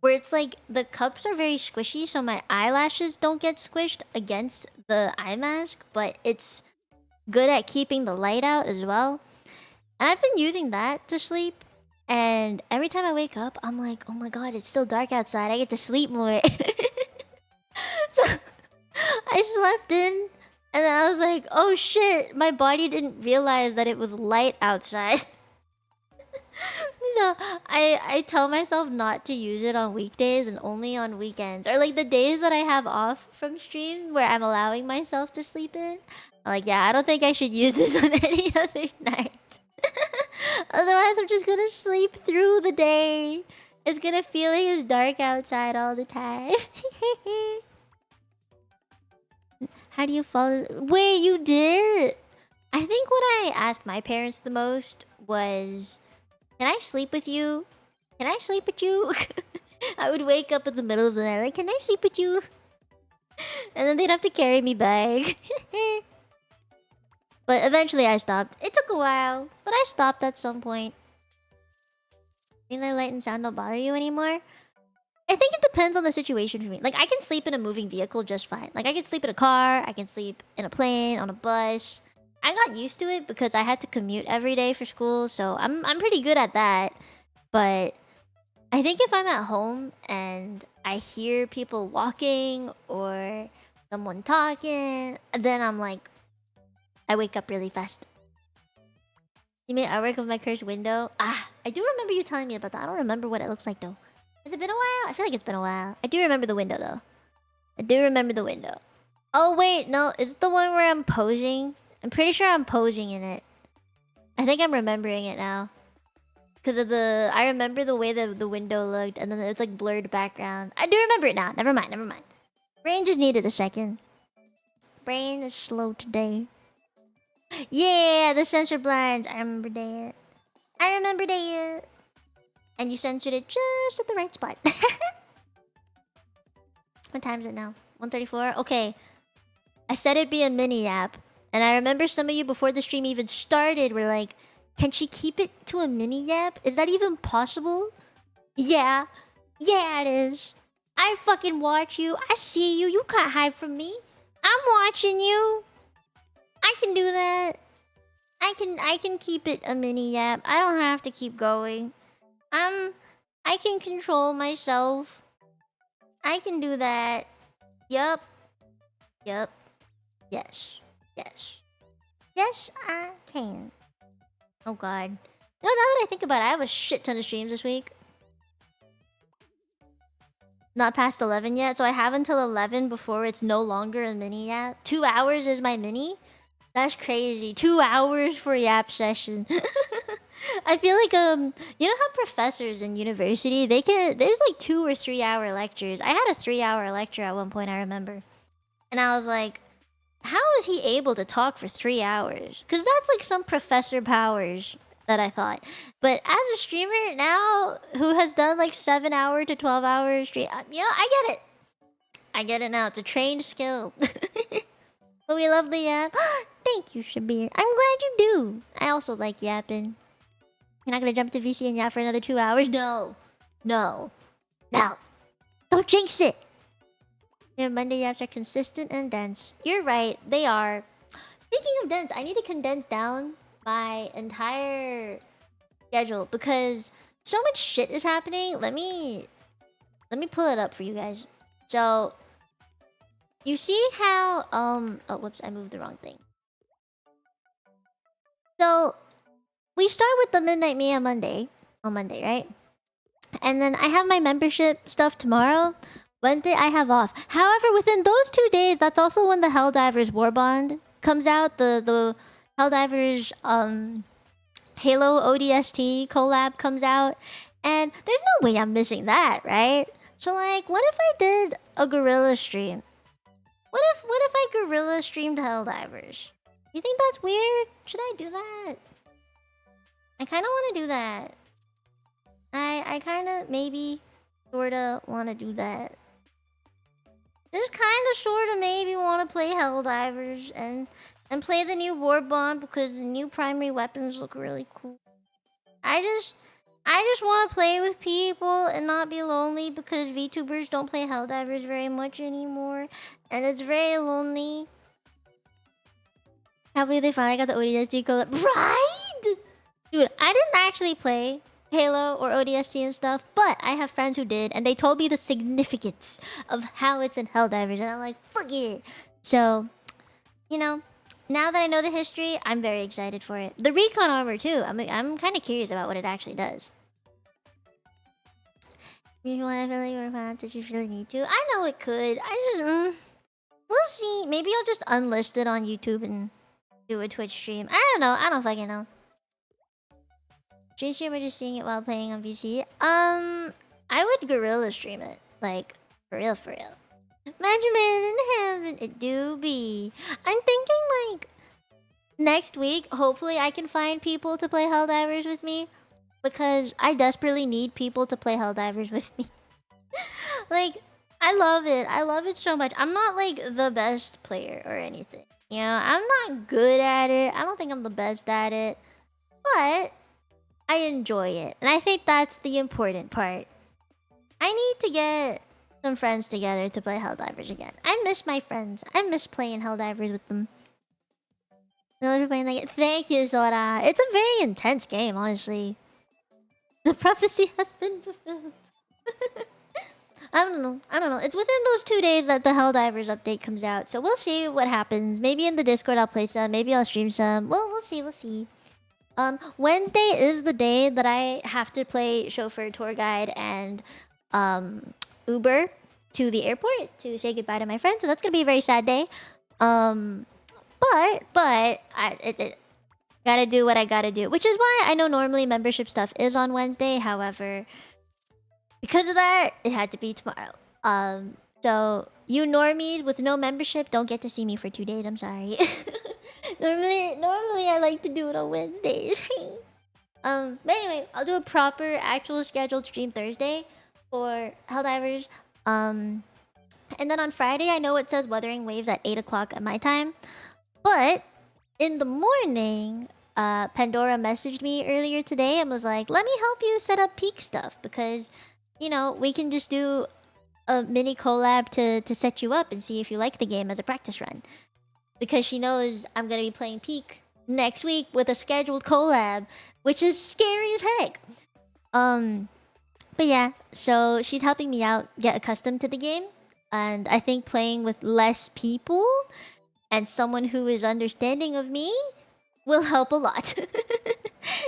where it's like the cups are very squishy, so my eyelashes don't get squished against the eye mask, but it's good at keeping the light out as well. And I've been using that to sleep. And every time I wake up, I'm like, oh my god, it's still dark outside. I get to sleep more. So I slept in, and then I was like, oh shit, my body didn't realize that it was light outside. So I tell myself not to use it on weekdays and only on weekends. Or like the days that I have off from stream where I'm allowing myself to sleep in. I'm like, yeah, I don't think I should use this on any other night. Otherwise, I'm just gonna sleep through the day. It's gonna feel like it's dark outside all the time. How do you fall? Wait, you did? I think what I asked my parents the most was, can I sleep with you? Can I sleep with you? I would wake up in the middle of the night like, can I sleep with you? And then they'd have to carry me back. But eventually I stopped. It took a while, but I stopped at some point. Think that light and sound don't bother you anymore? I think it depends on the situation for me. Like, I can sleep in a moving vehicle just fine. Like, I can sleep in a car, I can sleep in a plane, on a bus. I got used to it because I had to commute every day for school, so I'm pretty good at that. But I think if I'm at home and I hear people walking or someone talking, then I'm like, I wake up really fast. You made artwork of my cursed window? Ah, I do remember you telling me about that. I don't remember what it looks like though. Has it been a while? I feel like it's been a while. I do remember the window though. I do remember the window. Oh wait, no. Is it the one where I'm posing? I'm pretty sure I'm posing in it. I think I'm remembering it now. Because of the... I remember the way that the window looked. And then it's like blurred background. I do remember it now. Never mind, never mind. Brain just needed a second. Brain is slow today. Yeah, the censor blinds. I remember that. I remember that. And you censored it just at the right spot. What time is it now? 1:34? Okay. I said it'd be a mini yap. And I remember some of you before the stream even started were like, can she keep it to a mini yap? Is that even possible? Yeah. Yeah, it is. I fucking watch you. I see you. You can't hide from me. I'm watching you. I can do that. I can keep it a mini yap. I don't have to keep going. I can control myself. I can do that. Yup. Yup. Yes. Yes. Yes, I can. Oh god. You know, now that I think about it, I have a shit ton of streams this week. Not past 11 yet, so I have until 11 before it's no longer a mini yap. 2 hours is my mini? That's crazy. 2 hours for yap session. I feel like you know how professors in university, there's like 2 or 3 hour lectures. I had a 3-hour lecture at one point, I remember. And I was like, how is he able to talk for 3 hours? Because that's like some professor powers that I thought. But as a streamer now who has done like 7-hour to 12-hour stream, you know, I get it. I get it now. It's a trained skill. But we love the yap. Thank you, Shabir. I'm glad you do. I also like yapping. You're not gonna jump to VC and yap for another 2 hours? No. No. No. Don't jinx it. Your Monday yaps are consistent and dense. You're right, they are. Speaking of dense, I need to condense down my entire schedule because so much shit is happening. Let me pull it up for you guys. So you see how oh whoops, I moved the wrong thing. So we start with the Midnight Mia Monday on Monday, right? And then I have my membership stuff tomorrow. Wednesday I have off. However, within those 2 days, that's also when the Helldivers War Bond comes out. The Helldivers Halo ODST collab comes out. And there's no way I'm missing that, right? So like, what if I did a gorilla stream? What if I gorilla streamed Helldivers? You think that's weird? Should I do that? I kind of want to do that. I kind of maybe sorta want to do that. Just kind of sorta maybe want to play Helldivers and play the new War Bond because the new primary weapons look really cool. I just want to play with people and not be lonely because VTubers don't play Helldivers very much anymore, and it's very lonely. Can't believe they finally got the ODST collab, right? Dude, I didn't actually play Halo or ODST and stuff, but I have friends who did, and they told me the significance of how it's in Helldivers, and I'm like, fuck it. So, you know, now that I know the history, I'm very excited for it. The recon armor too. I'm kind of curious about what it actually does. You want to feel like you're fine? Did you really need to? I know it could. I just we'll see. Maybe I'll just unlist it on YouTube and do a Twitch stream. I don't know. I don't fucking know. Stream or just seeing it while playing on PC? I would gorilla stream it. Like, for real, for real. Benjamin in heaven, it do be. I'm thinking, like, next week, hopefully I can find people to play Helldivers with me. Because I desperately need people to play Helldivers with me. Like, I love it. I love it so much. I'm not, like, the best player or anything. You know, I'm not good at it. I don't think I'm the best at it. But I enjoy it. And I think that's the important part. I need to get some friends together to play Helldivers again. I miss my friends. I miss playing Helldivers with them. I love playing like it. Thank you, Zora. It's a very intense game, honestly. The prophecy has been fulfilled. I don't know. It's within those 2 days that the Helldivers update comes out. So we'll see what happens. Maybe in the Discord I'll play some. Maybe I'll stream some. We'll see. Wednesday is the day that I have to play chauffeur, tour guide, and Uber to the airport to say goodbye to my friend. So that's gonna be a very sad day. But I gotta do what I gotta do, which is why I know normally membership stuff is on Wednesday. However, because of that, it had to be tomorrow. So you normies with no membership don't get to see me for 2 days. I'm sorry. Normally I like to do it on Wednesdays. But anyway, I'll do a proper actual scheduled stream Thursday for Helldivers. And then on Friday, I know it says Wuthering Waves at 8 o'clock at my time. But in the morning, Pandora messaged me earlier today and was like, let me help you set up peak stuff because, you know, we can just do a mini collab to set you up and see if you like the game as a practice run. Because she knows I'm going to be playing peak next week with a scheduled collab, which is scary as heck. But yeah, so she's helping me out get accustomed to the game. And I think playing with less people and someone who is understanding of me will help a lot.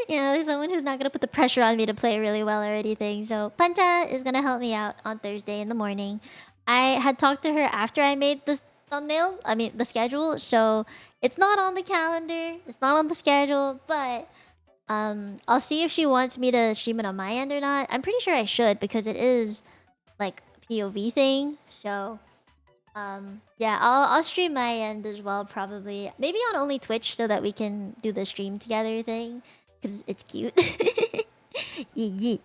You know, someone who's not gonna put the pressure on me to play really well or anything. So Pancha is gonna help me out on Thursday in the morning. I had talked to her after I made the thumbnails. I mean, the schedule. So it's not on the calendar. It's not on the schedule. But I'll see if she wants me to stream it on my end or not. I'm pretty sure I should because it is like a POV thing. So yeah, I'll stream my end as well, probably. Maybe on only Twitch so that we can do the stream together thing. Because it's cute. Yee.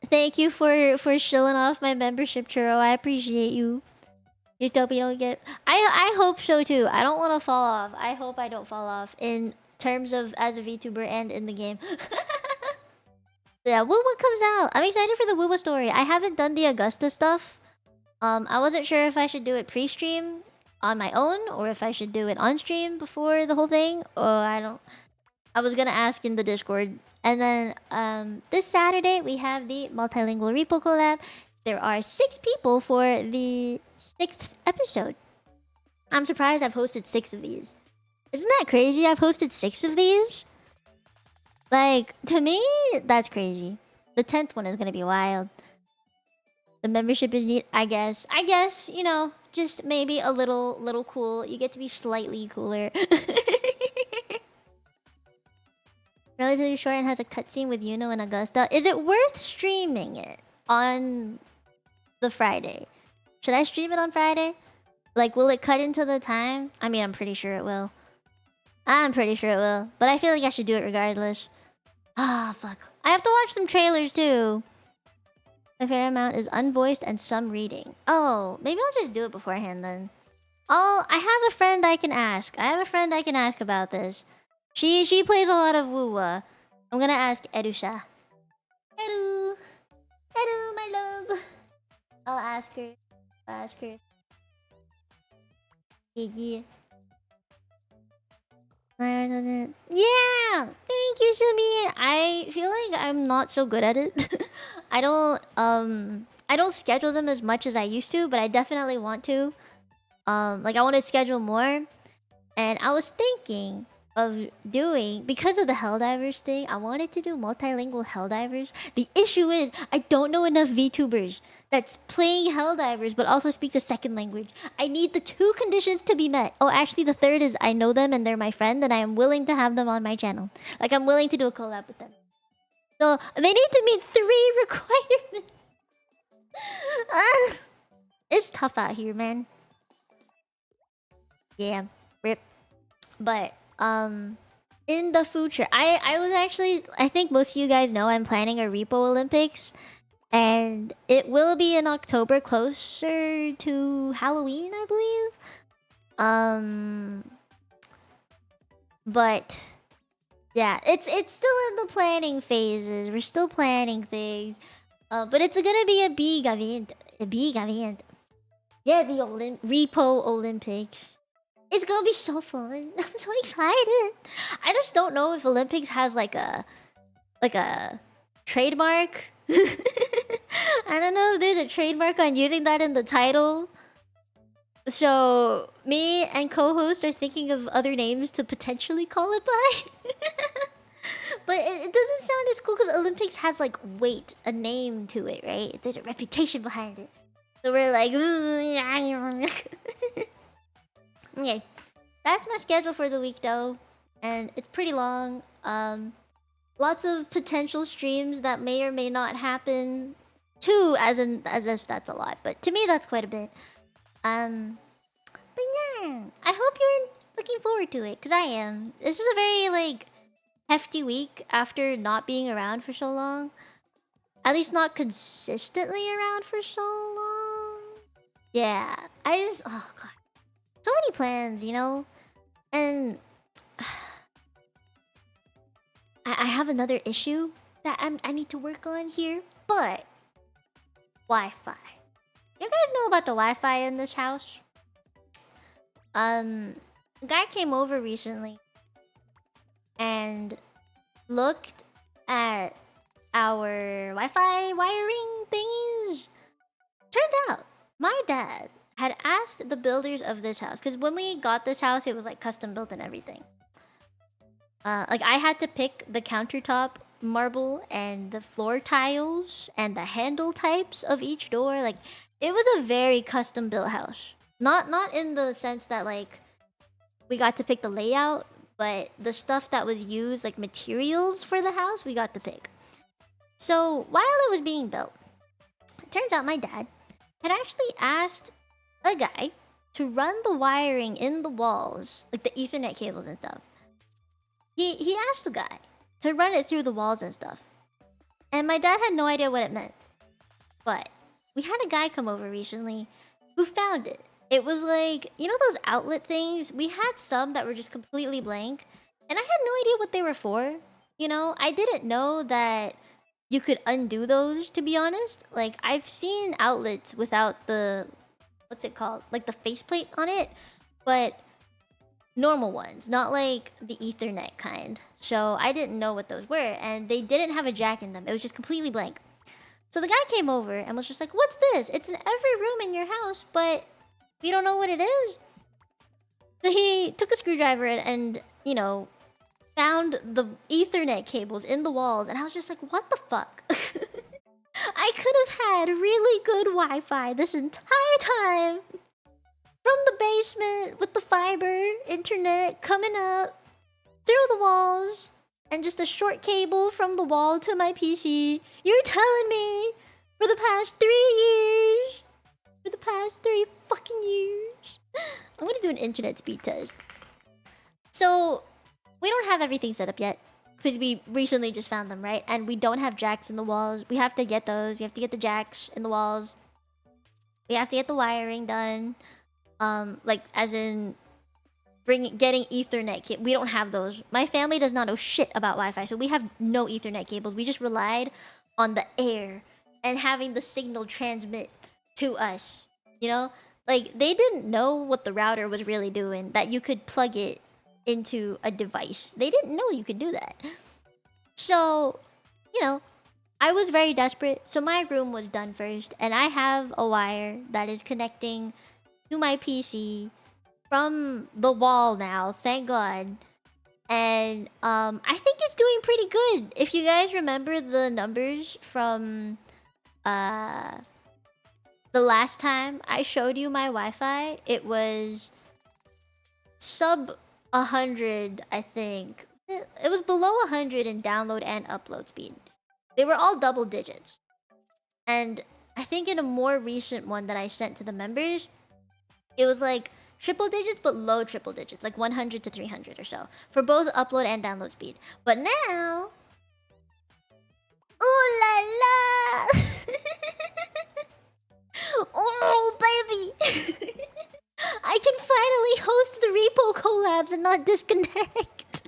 Thank you for shilling off my membership, Churro. I appreciate you. You hope you don't get... I hope so too. I don't want to fall off. I hope I don't fall off in terms of as a VTuber and in the game. Yeah, Wuwa comes out. I'm excited for the Wuwa story. I haven't done the Augusta stuff. I wasn't sure if I should do it pre-stream on my own or if I should do it on stream before the whole thing. Or I was gonna ask in the Discord. And then this Saturday we have the multilingual repo collab. There are 6 people for the 6th episode. I'm surprised I've hosted 6 of these. Isn't that crazy? I've hosted 6 of these. Like, to me, that's crazy. The 10th one is gonna be wild. The membership is neat, I guess. You know, just maybe a little cool. You get to be slightly cooler. Relatively short and has a cutscene with Yuno and Augusta. Is it worth streaming it on the Friday? Should I stream it on Friday? Like, will it cut into the time? I mean, I'm pretty sure it will. But I feel like I should do it regardless. Ah, fuck. I have to watch some trailers too. A fair amount is unvoiced and some reading. Oh, maybe I'll just do it beforehand then. I have a friend I can ask. About this. She plays a lot of Wuwa. I'm gonna ask Edusha. Edu, my love. I'll ask her. Yeah. Yeah! Thank you, Sumi! I feel like I'm not so good at it. I don't schedule them as much as I used to, but I definitely want to. Like I want to schedule more. And I was thinking of doing, because of the Helldivers thing, I wanted to do multilingual Helldivers. The issue is I don't know enough VTubers that's playing Helldivers but also speaks a second language. I need the 2 conditions to be met. Oh, actually the third is I know them and they're my friend and I am willing to have them on my channel. Like I'm willing to do a collab with them. So they need to meet 3 requirements. It's tough out here, man. Yeah, rip. But in the future, I was actually, I think most of you guys know I'm planning a Repo Olympics. And it will be in October, closer to Halloween, I believe. But yeah, it's still in the planning phases. We're still planning things. But it's gonna be a big event. Yeah, the Repo Olympics. It's gonna be so fun. I'm so excited. I just don't know if Olympics has like a trademark. I don't know if there's a trademark on using that in the title. So me and co-host are thinking of other names to potentially call it by. But it doesn't sound as cool because Olympics has like weight, a name to it, right? There's a reputation behind it. So we're like, okay. That's my schedule for the week though. And it's pretty long. Lots of potential streams that may or may not happen. 2 as if that's a lot. But to me that's quite a bit. But yeah. I hope you're looking forward to it, because I am. This is a very like hefty week after not being around for so long. At least not consistently around for so long. Yeah. Oh god. So many plans, you know? And I have another issue that I need to work on here, but Wi-Fi. You guys know about the Wi-Fi in this house? A guy came over recently and looked at our Wi-Fi wiring thingies. Turns out my dad had asked the builders of this house, because when we got this house, it was like custom built and everything. Like I had to pick the countertop marble and the floor tiles and the handle types of each door. Like it was a very custom built house. Not in the sense that like we got to pick the layout, but the stuff that was used, like materials for the house, we got to pick. So while it was being built, it turns out my dad had actually asked a guy to run the wiring in the walls, like the Ethernet cables and stuff. He asked the guy to run it through the walls and stuff. And my dad had no idea what it meant. But we had a guy come over recently who found it. It was like, you know those outlet things? We had some that were just completely blank. And I had no idea what they were for. You know, I didn't know that you could undo those, to be honest. Like, I've seen outlets without the, what's it called? Like the faceplate on it, but normal ones, not like the Ethernet kind. So I didn't know what those were, and they didn't have a jack in them. It was just completely blank. So the guy came over and was just like, "What's this? It's in every room in your house, but we don't know what it is." So he took a screwdriver and you know, found the Ethernet cables in the walls, and I was just like, "What the fuck?" I could have had really good Wi-Fi this entire time. From the basement with the fiber internet coming up through the walls and just a short cable from the wall to my PC. You're telling me for the past 3 years, for the past 3 fucking years, I'm gonna do an internet speed test. So we don't have everything set up yet because we recently just found them, right? And we don't have jacks in the walls. We have to get those. We have to get the jacks in the walls. We have to get the wiring done. Like as in getting Ethernet. We don't have those. My family does not know shit about Wi-Fi, so we have no Ethernet cables. We just relied on the air and having the signal transmit to us. You know, like they didn't know what the router was really doing. That you could plug it into a device. They didn't know you could do that. So, you know, I was very desperate. So my room was done first, and I have a wire that is connecting to my PC from the wall now, thank God. And I think it's doing pretty good. If you guys remember the numbers from the last time I showed you my Wi-Fi, it was sub 100, I think. It was below 100 in download and upload speed. They were all double digits. And I think in a more recent one that I sent to the members, it was like triple digits, but low triple digits, like 100 to 300 or so, for both upload and download speed. But now, ooh la la! Oh baby, I can finally host the repo collabs and not disconnect.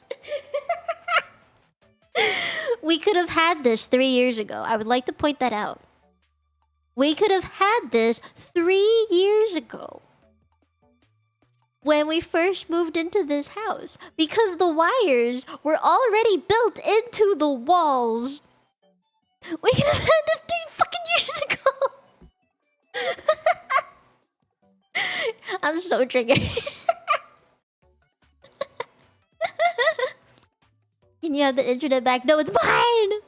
We could have had this 3 years ago. I would like to point that out. We could have had this 3 years ago, when we first moved into this house, because the wires were already built into the walls. We could have had this 3 fucking years ago. I'm so triggered. Can you have the internet back? No, it's mine!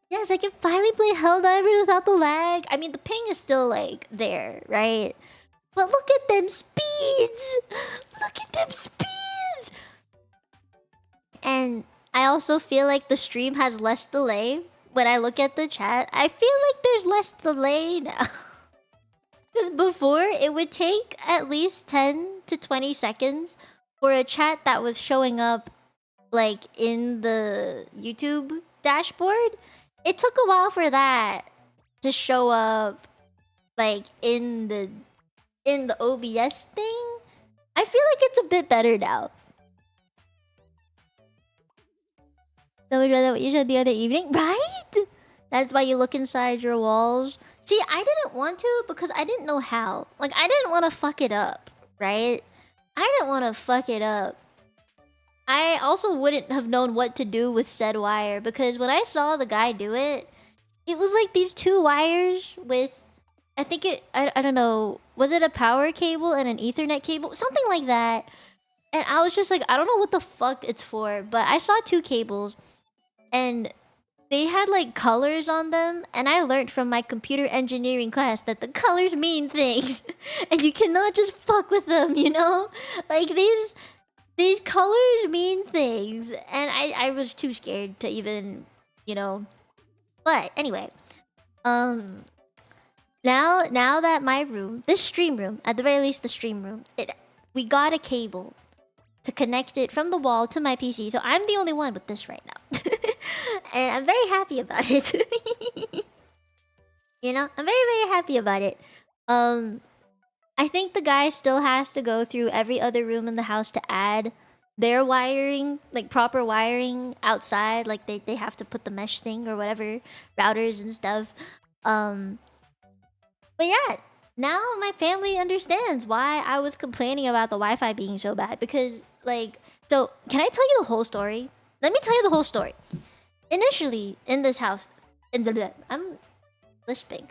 Yes, I can finally play Helldiver without the lag. I mean, the ping is still, like, there, right? But look at them speeds! Look at them speeds! And I also feel like the stream has less delay. When I look at the chat, I feel like there's less delay now. Because before, it would take at least 10 to 20 seconds for a chat that was showing up, like, in the YouTube dashboard. It took a while for that to show up, like, in the OBS thing. I feel like it's a bit better now. So much better what you showed the other evening, right? That's why you look inside your walls. See, I didn't want to because I didn't know how. Like, I didn't want to fuck it up, right? I didn't want to fuck it up. I also wouldn't have known what to do with said wire, because when I saw the guy do it, it was like these 2 wires with, I think I don't know, was it a power cable and an Ethernet cable? Something like that. And I was just like, I don't know what the fuck it's for, but I saw 2 cables and they had like colors on them, and I learned from my computer engineering class that the colors mean things and you cannot just fuck with them, you know? Like these colors mean things, and I was too scared to even, you know. But anyway, now that my room, this stream room, at the very least the stream room, we got a cable to connect it from the wall to my PC. So I'm the only one with this right now. And I'm very happy about it. You know, I'm very, very happy about it. I think the guy still has to go through every other room in the house to add their wiring, like proper wiring outside, like they have to put the mesh thing or whatever, routers and stuff. Um, but yeah, now my family understands why I was complaining about the Wi-Fi being so bad. Because like, so can I tell you the whole story? Let me tell you the whole story. Initially, in this house, I'm lisping.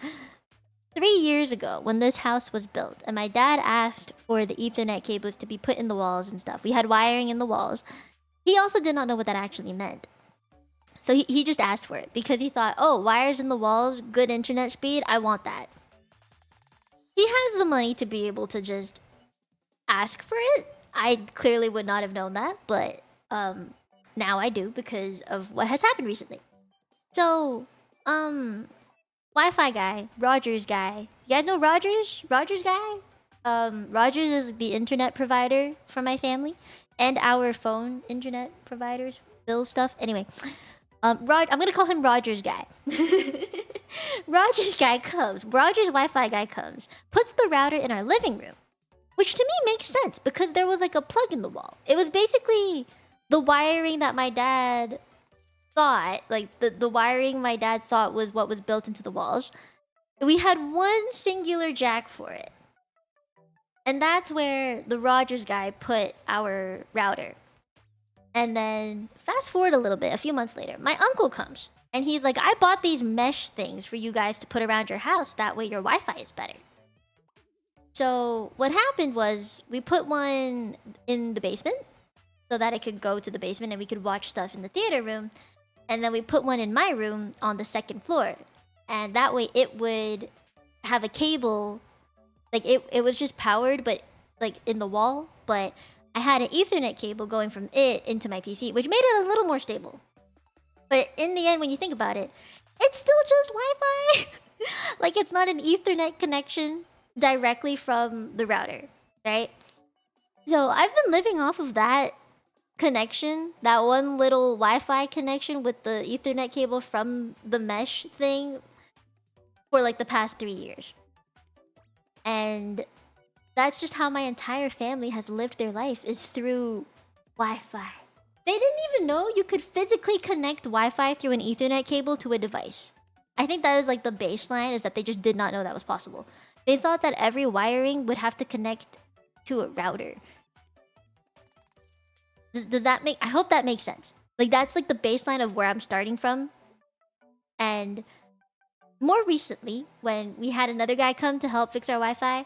3 years ago, when this house was built, and my dad asked for the Ethernet cables to be put in the walls and stuff. We had wiring in the walls. He also did not know what that actually meant. So he just asked for it because he thought, oh, wires in the walls, good internet speed, I want that. He has the money to be able to just ask for it. I clearly would not have known that, but now I do because of what has happened recently. So, Wi-Fi guy, Rogers guy. You guys know Rogers? Rogers guy? Rogers is the internet provider for my family and our phone internet providers, bill stuff. Anyway, I'm gonna call him Rogers guy. Rogers guy comes. Rogers Wi-Fi guy comes, puts the router in our living room, which to me makes sense because there was like a plug in the wall. It was basically the wiring that my dad thought, like the wiring my dad thought was what was built into the walls. We had one singular jack for it. And that's where the Rogers guy put our router. And then fast forward a little bit, a few months later, my uncle comes and he's like, I bought these mesh things for you guys to put around your house. That way your Wi-Fi is better. So what happened was we put one in the basement so that it could go to the basement and we could watch stuff in the theater room. And then we put one in my room on the second floor. And that way it would have a cable. Like it was just powered, but like in the wall. But I had an Ethernet cable going from it into my PC, which made it a little more stable. But in the end, when you think about it, it's still just Wi-Fi. Like it's not an Ethernet connection directly from the router, right? So I've been living off of that connection, that one little Wi-Fi connection with the Ethernet cable from the mesh thing for like the past 3 years. And that's just how my entire family has lived their life, is through Wi-Fi. They didn't even know you could physically connect Wi-Fi through an Ethernet cable to a device. I think that is like the baseline, is that they just did not know that was possible. They thought that every wiring would have to connect to a router. Does that make... I hope that makes sense. Like, that's like the baseline of where I'm starting from. And more recently, when we had another guy come to help fix our Wi-Fi,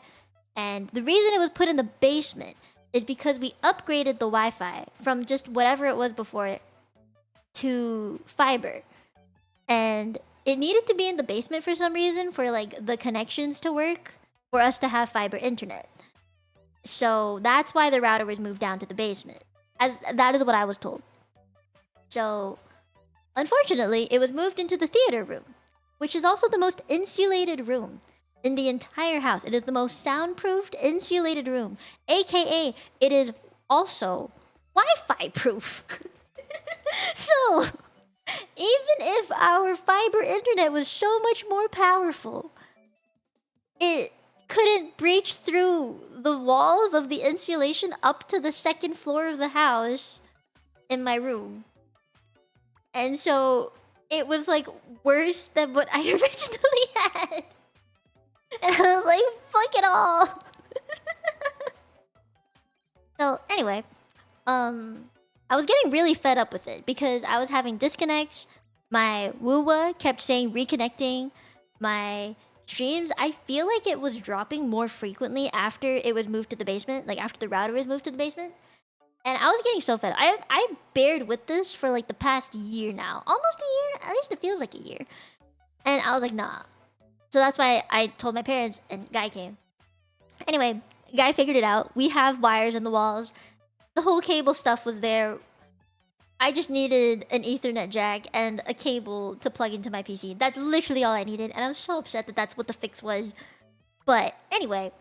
and the reason it was put in the basement is because we upgraded the Wi-Fi from just whatever it was before to fiber. And it needed to be in the basement for some reason, for like the connections to work, for us to have fiber internet. So that's why the router was moved down to the basement. As that is what I was told. So unfortunately, it was moved into the theater room, which is also the most insulated room in the entire house. It is the most soundproofed, insulated room. AKA, it is also Wi-Fi proof. So, even if our fiber internet was so much more powerful, it couldn't breach through the walls of the insulation up to the second floor of the house in my room. And so it was like worse than what I originally had. And I was like, fuck it all. So anyway, I was getting really fed up with it because I was having disconnects. My Wuwa kept saying reconnecting. My streams, I feel like it was dropping more frequently after it was moved to the basement, like after the router was moved to the basement. And I was getting so fed up. I bared with this for like the past year now. Almost a year? At least it feels like a year. And I was like, nah. So that's why I told my parents and Guy came. Anyway, Guy figured it out. We have wires in the walls. The whole cable stuff was there. I just needed an Ethernet jack and a cable to plug into my PC. That's literally all I needed. And I was so upset that that's what the fix was. But anyway,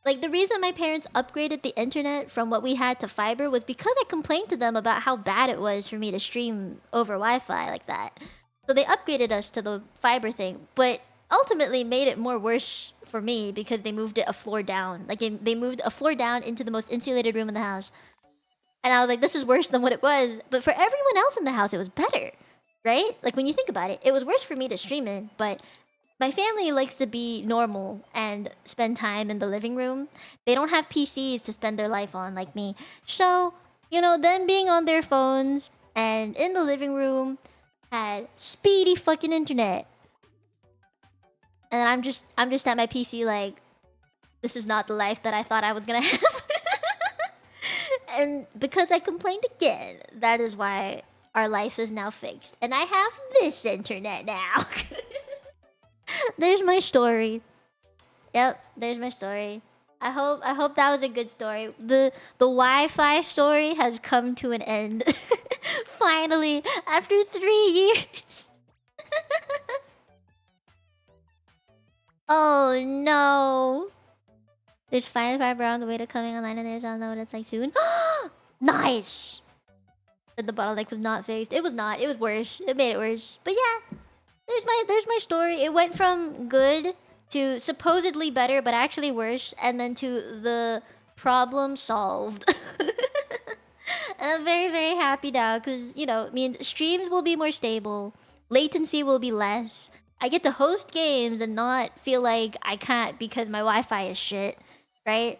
like the reason my parents upgraded the internet from what we had to fiber was because I complained to them about how bad it was for me to stream over Wi-Fi like that. So they upgraded us to the fiber thing, but ultimately made it more worse for me because they moved it a floor down. Like they moved a floor down into the most insulated room in the house. And I was like, this is worse than what it was. But for everyone else in the house, it was better, right? Like when you think about it, it was worse for me to stream it, but my family likes to be normal and spend time in the living room. They don't have PCs to spend their life on like me. So, you know, them being on their phones and in the living room had speedy fucking internet. And I'm just at my PC like, this is not the life that I thought I was gonna have. And because I complained again, that is why our life is now fixed. And I have this internet now. There's my story. Yep, there's my story. I hope that was a good story. The Wi-Fi story has come to an end. Finally, after 3 years. Oh no. There's fine fiber on the way to coming online and there's I don't know what it's like soon. Nice! But the bottleneck was not fixed. It was not. It was worse. It made it worse. But yeah, there's my story. It went from good to supposedly better, but actually worse, and then to the problem solved. And I'm very, very happy now because, you know, I mean, streams will be more stable, latency will be less. I get to host games and not feel like I can't because my Wi-Fi is shit, right?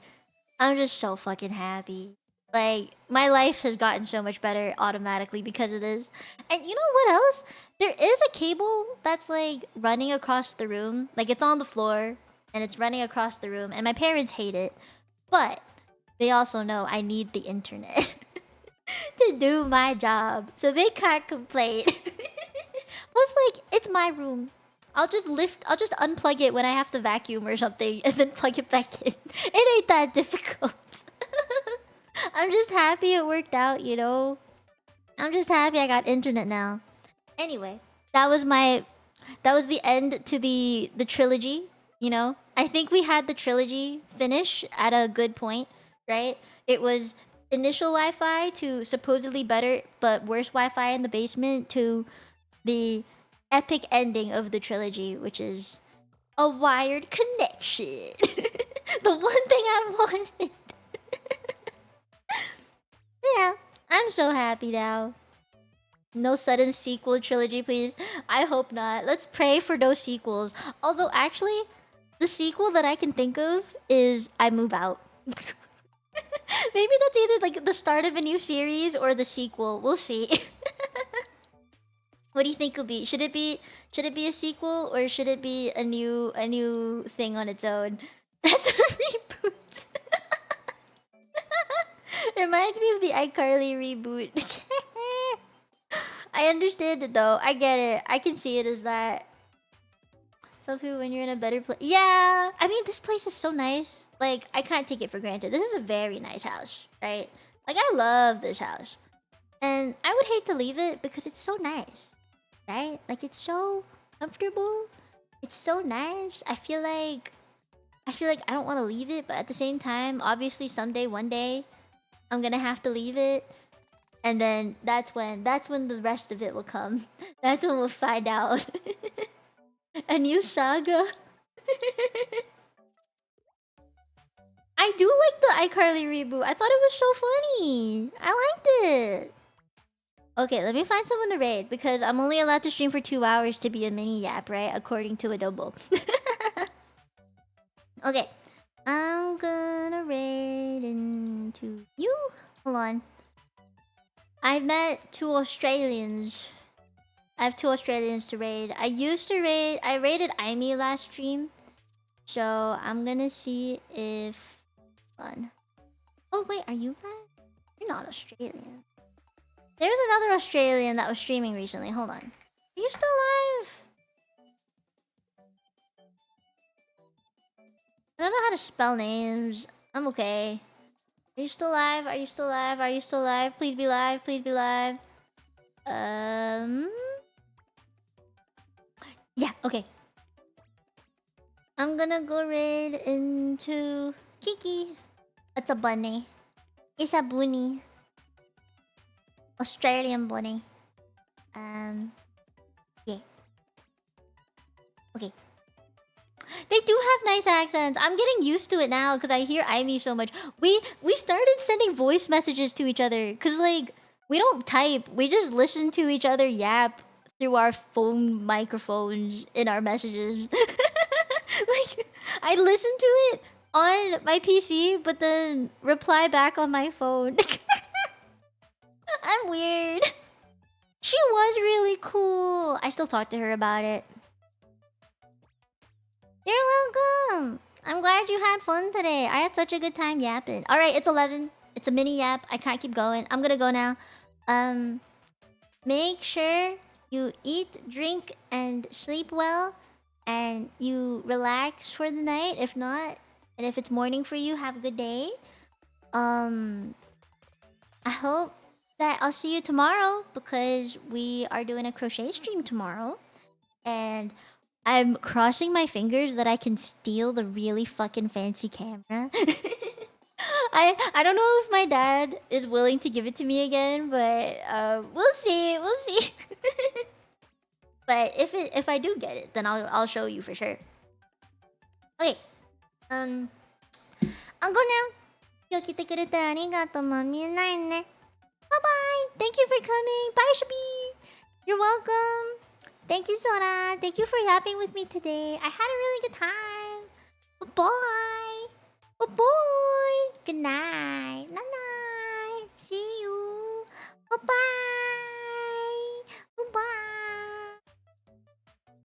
I'm just so fucking happy. Like, my life has gotten so much better automatically because of this. And you know what else? There is a cable that's like running across the room. Like, it's on the floor and it's running across the room. And my parents hate it. But they also know I need the internet to do my job. So they can't complain. Plus, like, it's my room. I'll just unplug it when I have to vacuum or something and then plug it back in. It ain't that difficult. I'm just happy it worked out, you know? I'm just happy I got internet now. Anyway, that was the end to the trilogy, you know? I think we had the trilogy finish at a good point, right? It was initial Wi-Fi to supposedly better but worse Wi-Fi in the basement to the epic ending of the trilogy, which is a wired connection. The one thing I wanted. Yeah, I'm so happy now. No sudden sequel trilogy, please. I hope not. Let's pray for no sequels. Although, actually, the sequel that I can think of is I Move Out. Maybe that's either like the start of a new series or the sequel. We'll see. What do you think will be? Should it be a sequel or should it be a new thing on its own? That's a reboot. Reminds me of the iCarly reboot. I understand it though. I get it. I can see it as that. Sophie, when you're in a better place. Yeah, I mean, this place is so nice. Like, I can't take it for granted. This is a very nice house, right? Like, I love this house. And I would hate to leave it because it's so nice, right? Like, it's so comfortable. It's so nice. I feel like I don't want to leave it, but at the same time, obviously someday, one day, I'm gonna have to leave it. And then that's when the rest of it will come. That's when we'll find out. A new saga. I do like the iCarly reboot. I thought it was so funny. I liked it. Okay, let me find someone to raid because I'm only allowed to stream for 2 hours to be a mini yap, right? According to Adobo. Okay. I'm gonna raid into you. Hold on. I met 2 Australians. I have 2 Australians to raid. I raided Aimee last stream. So I'm gonna see if... Hold on. Oh wait, are you live? You're not Australian. There's another Australian that was streaming recently. Hold on. Are you still live? I don't know how to spell names. I'm okay. Are you still live? Are you still live? Are you still live? Please be live. Please be live. Yeah, okay. I'm gonna go raid into Kiki. It's a bunny. It's a bunny. Australian bunny. Yeah. Okay. They do have nice accents. I'm getting used to it now because I hear Ivy so much. We started sending voice messages to each other because like we don't type. We just listen to each other yap through our phone microphones in our messages. Like I listen to it on my PC, but then reply back on my phone. I'm weird. She was really cool. I still talk to her about it. You're welcome. I'm glad you had fun today. I had such a good time yapping. All right, it's 11. It's a mini yap. I can't keep going. I'm gonna go now. Make sure you eat, drink, and sleep well, and you relax for the night. If not, and if it's morning for you, have a good day. I hope that I'll see you tomorrow because we are doing a crochet stream tomorrow, and I'm crossing my fingers that I can steal the really fucking fancy camera. I don't know if my dad is willing to give it to me again, but we'll see. We'll see. But if I do get it, then I'll show you for sure. Okay. I'll go now. 今日来てくれてありがとう。もう見えないね。Bye bye. Thank you for coming. Bye, Shabi. You're welcome. Thank you, Sora. Thank you for yapping with me today. I had a really good time. Bye. Bye. Good night. Night night. See you. Bye bye.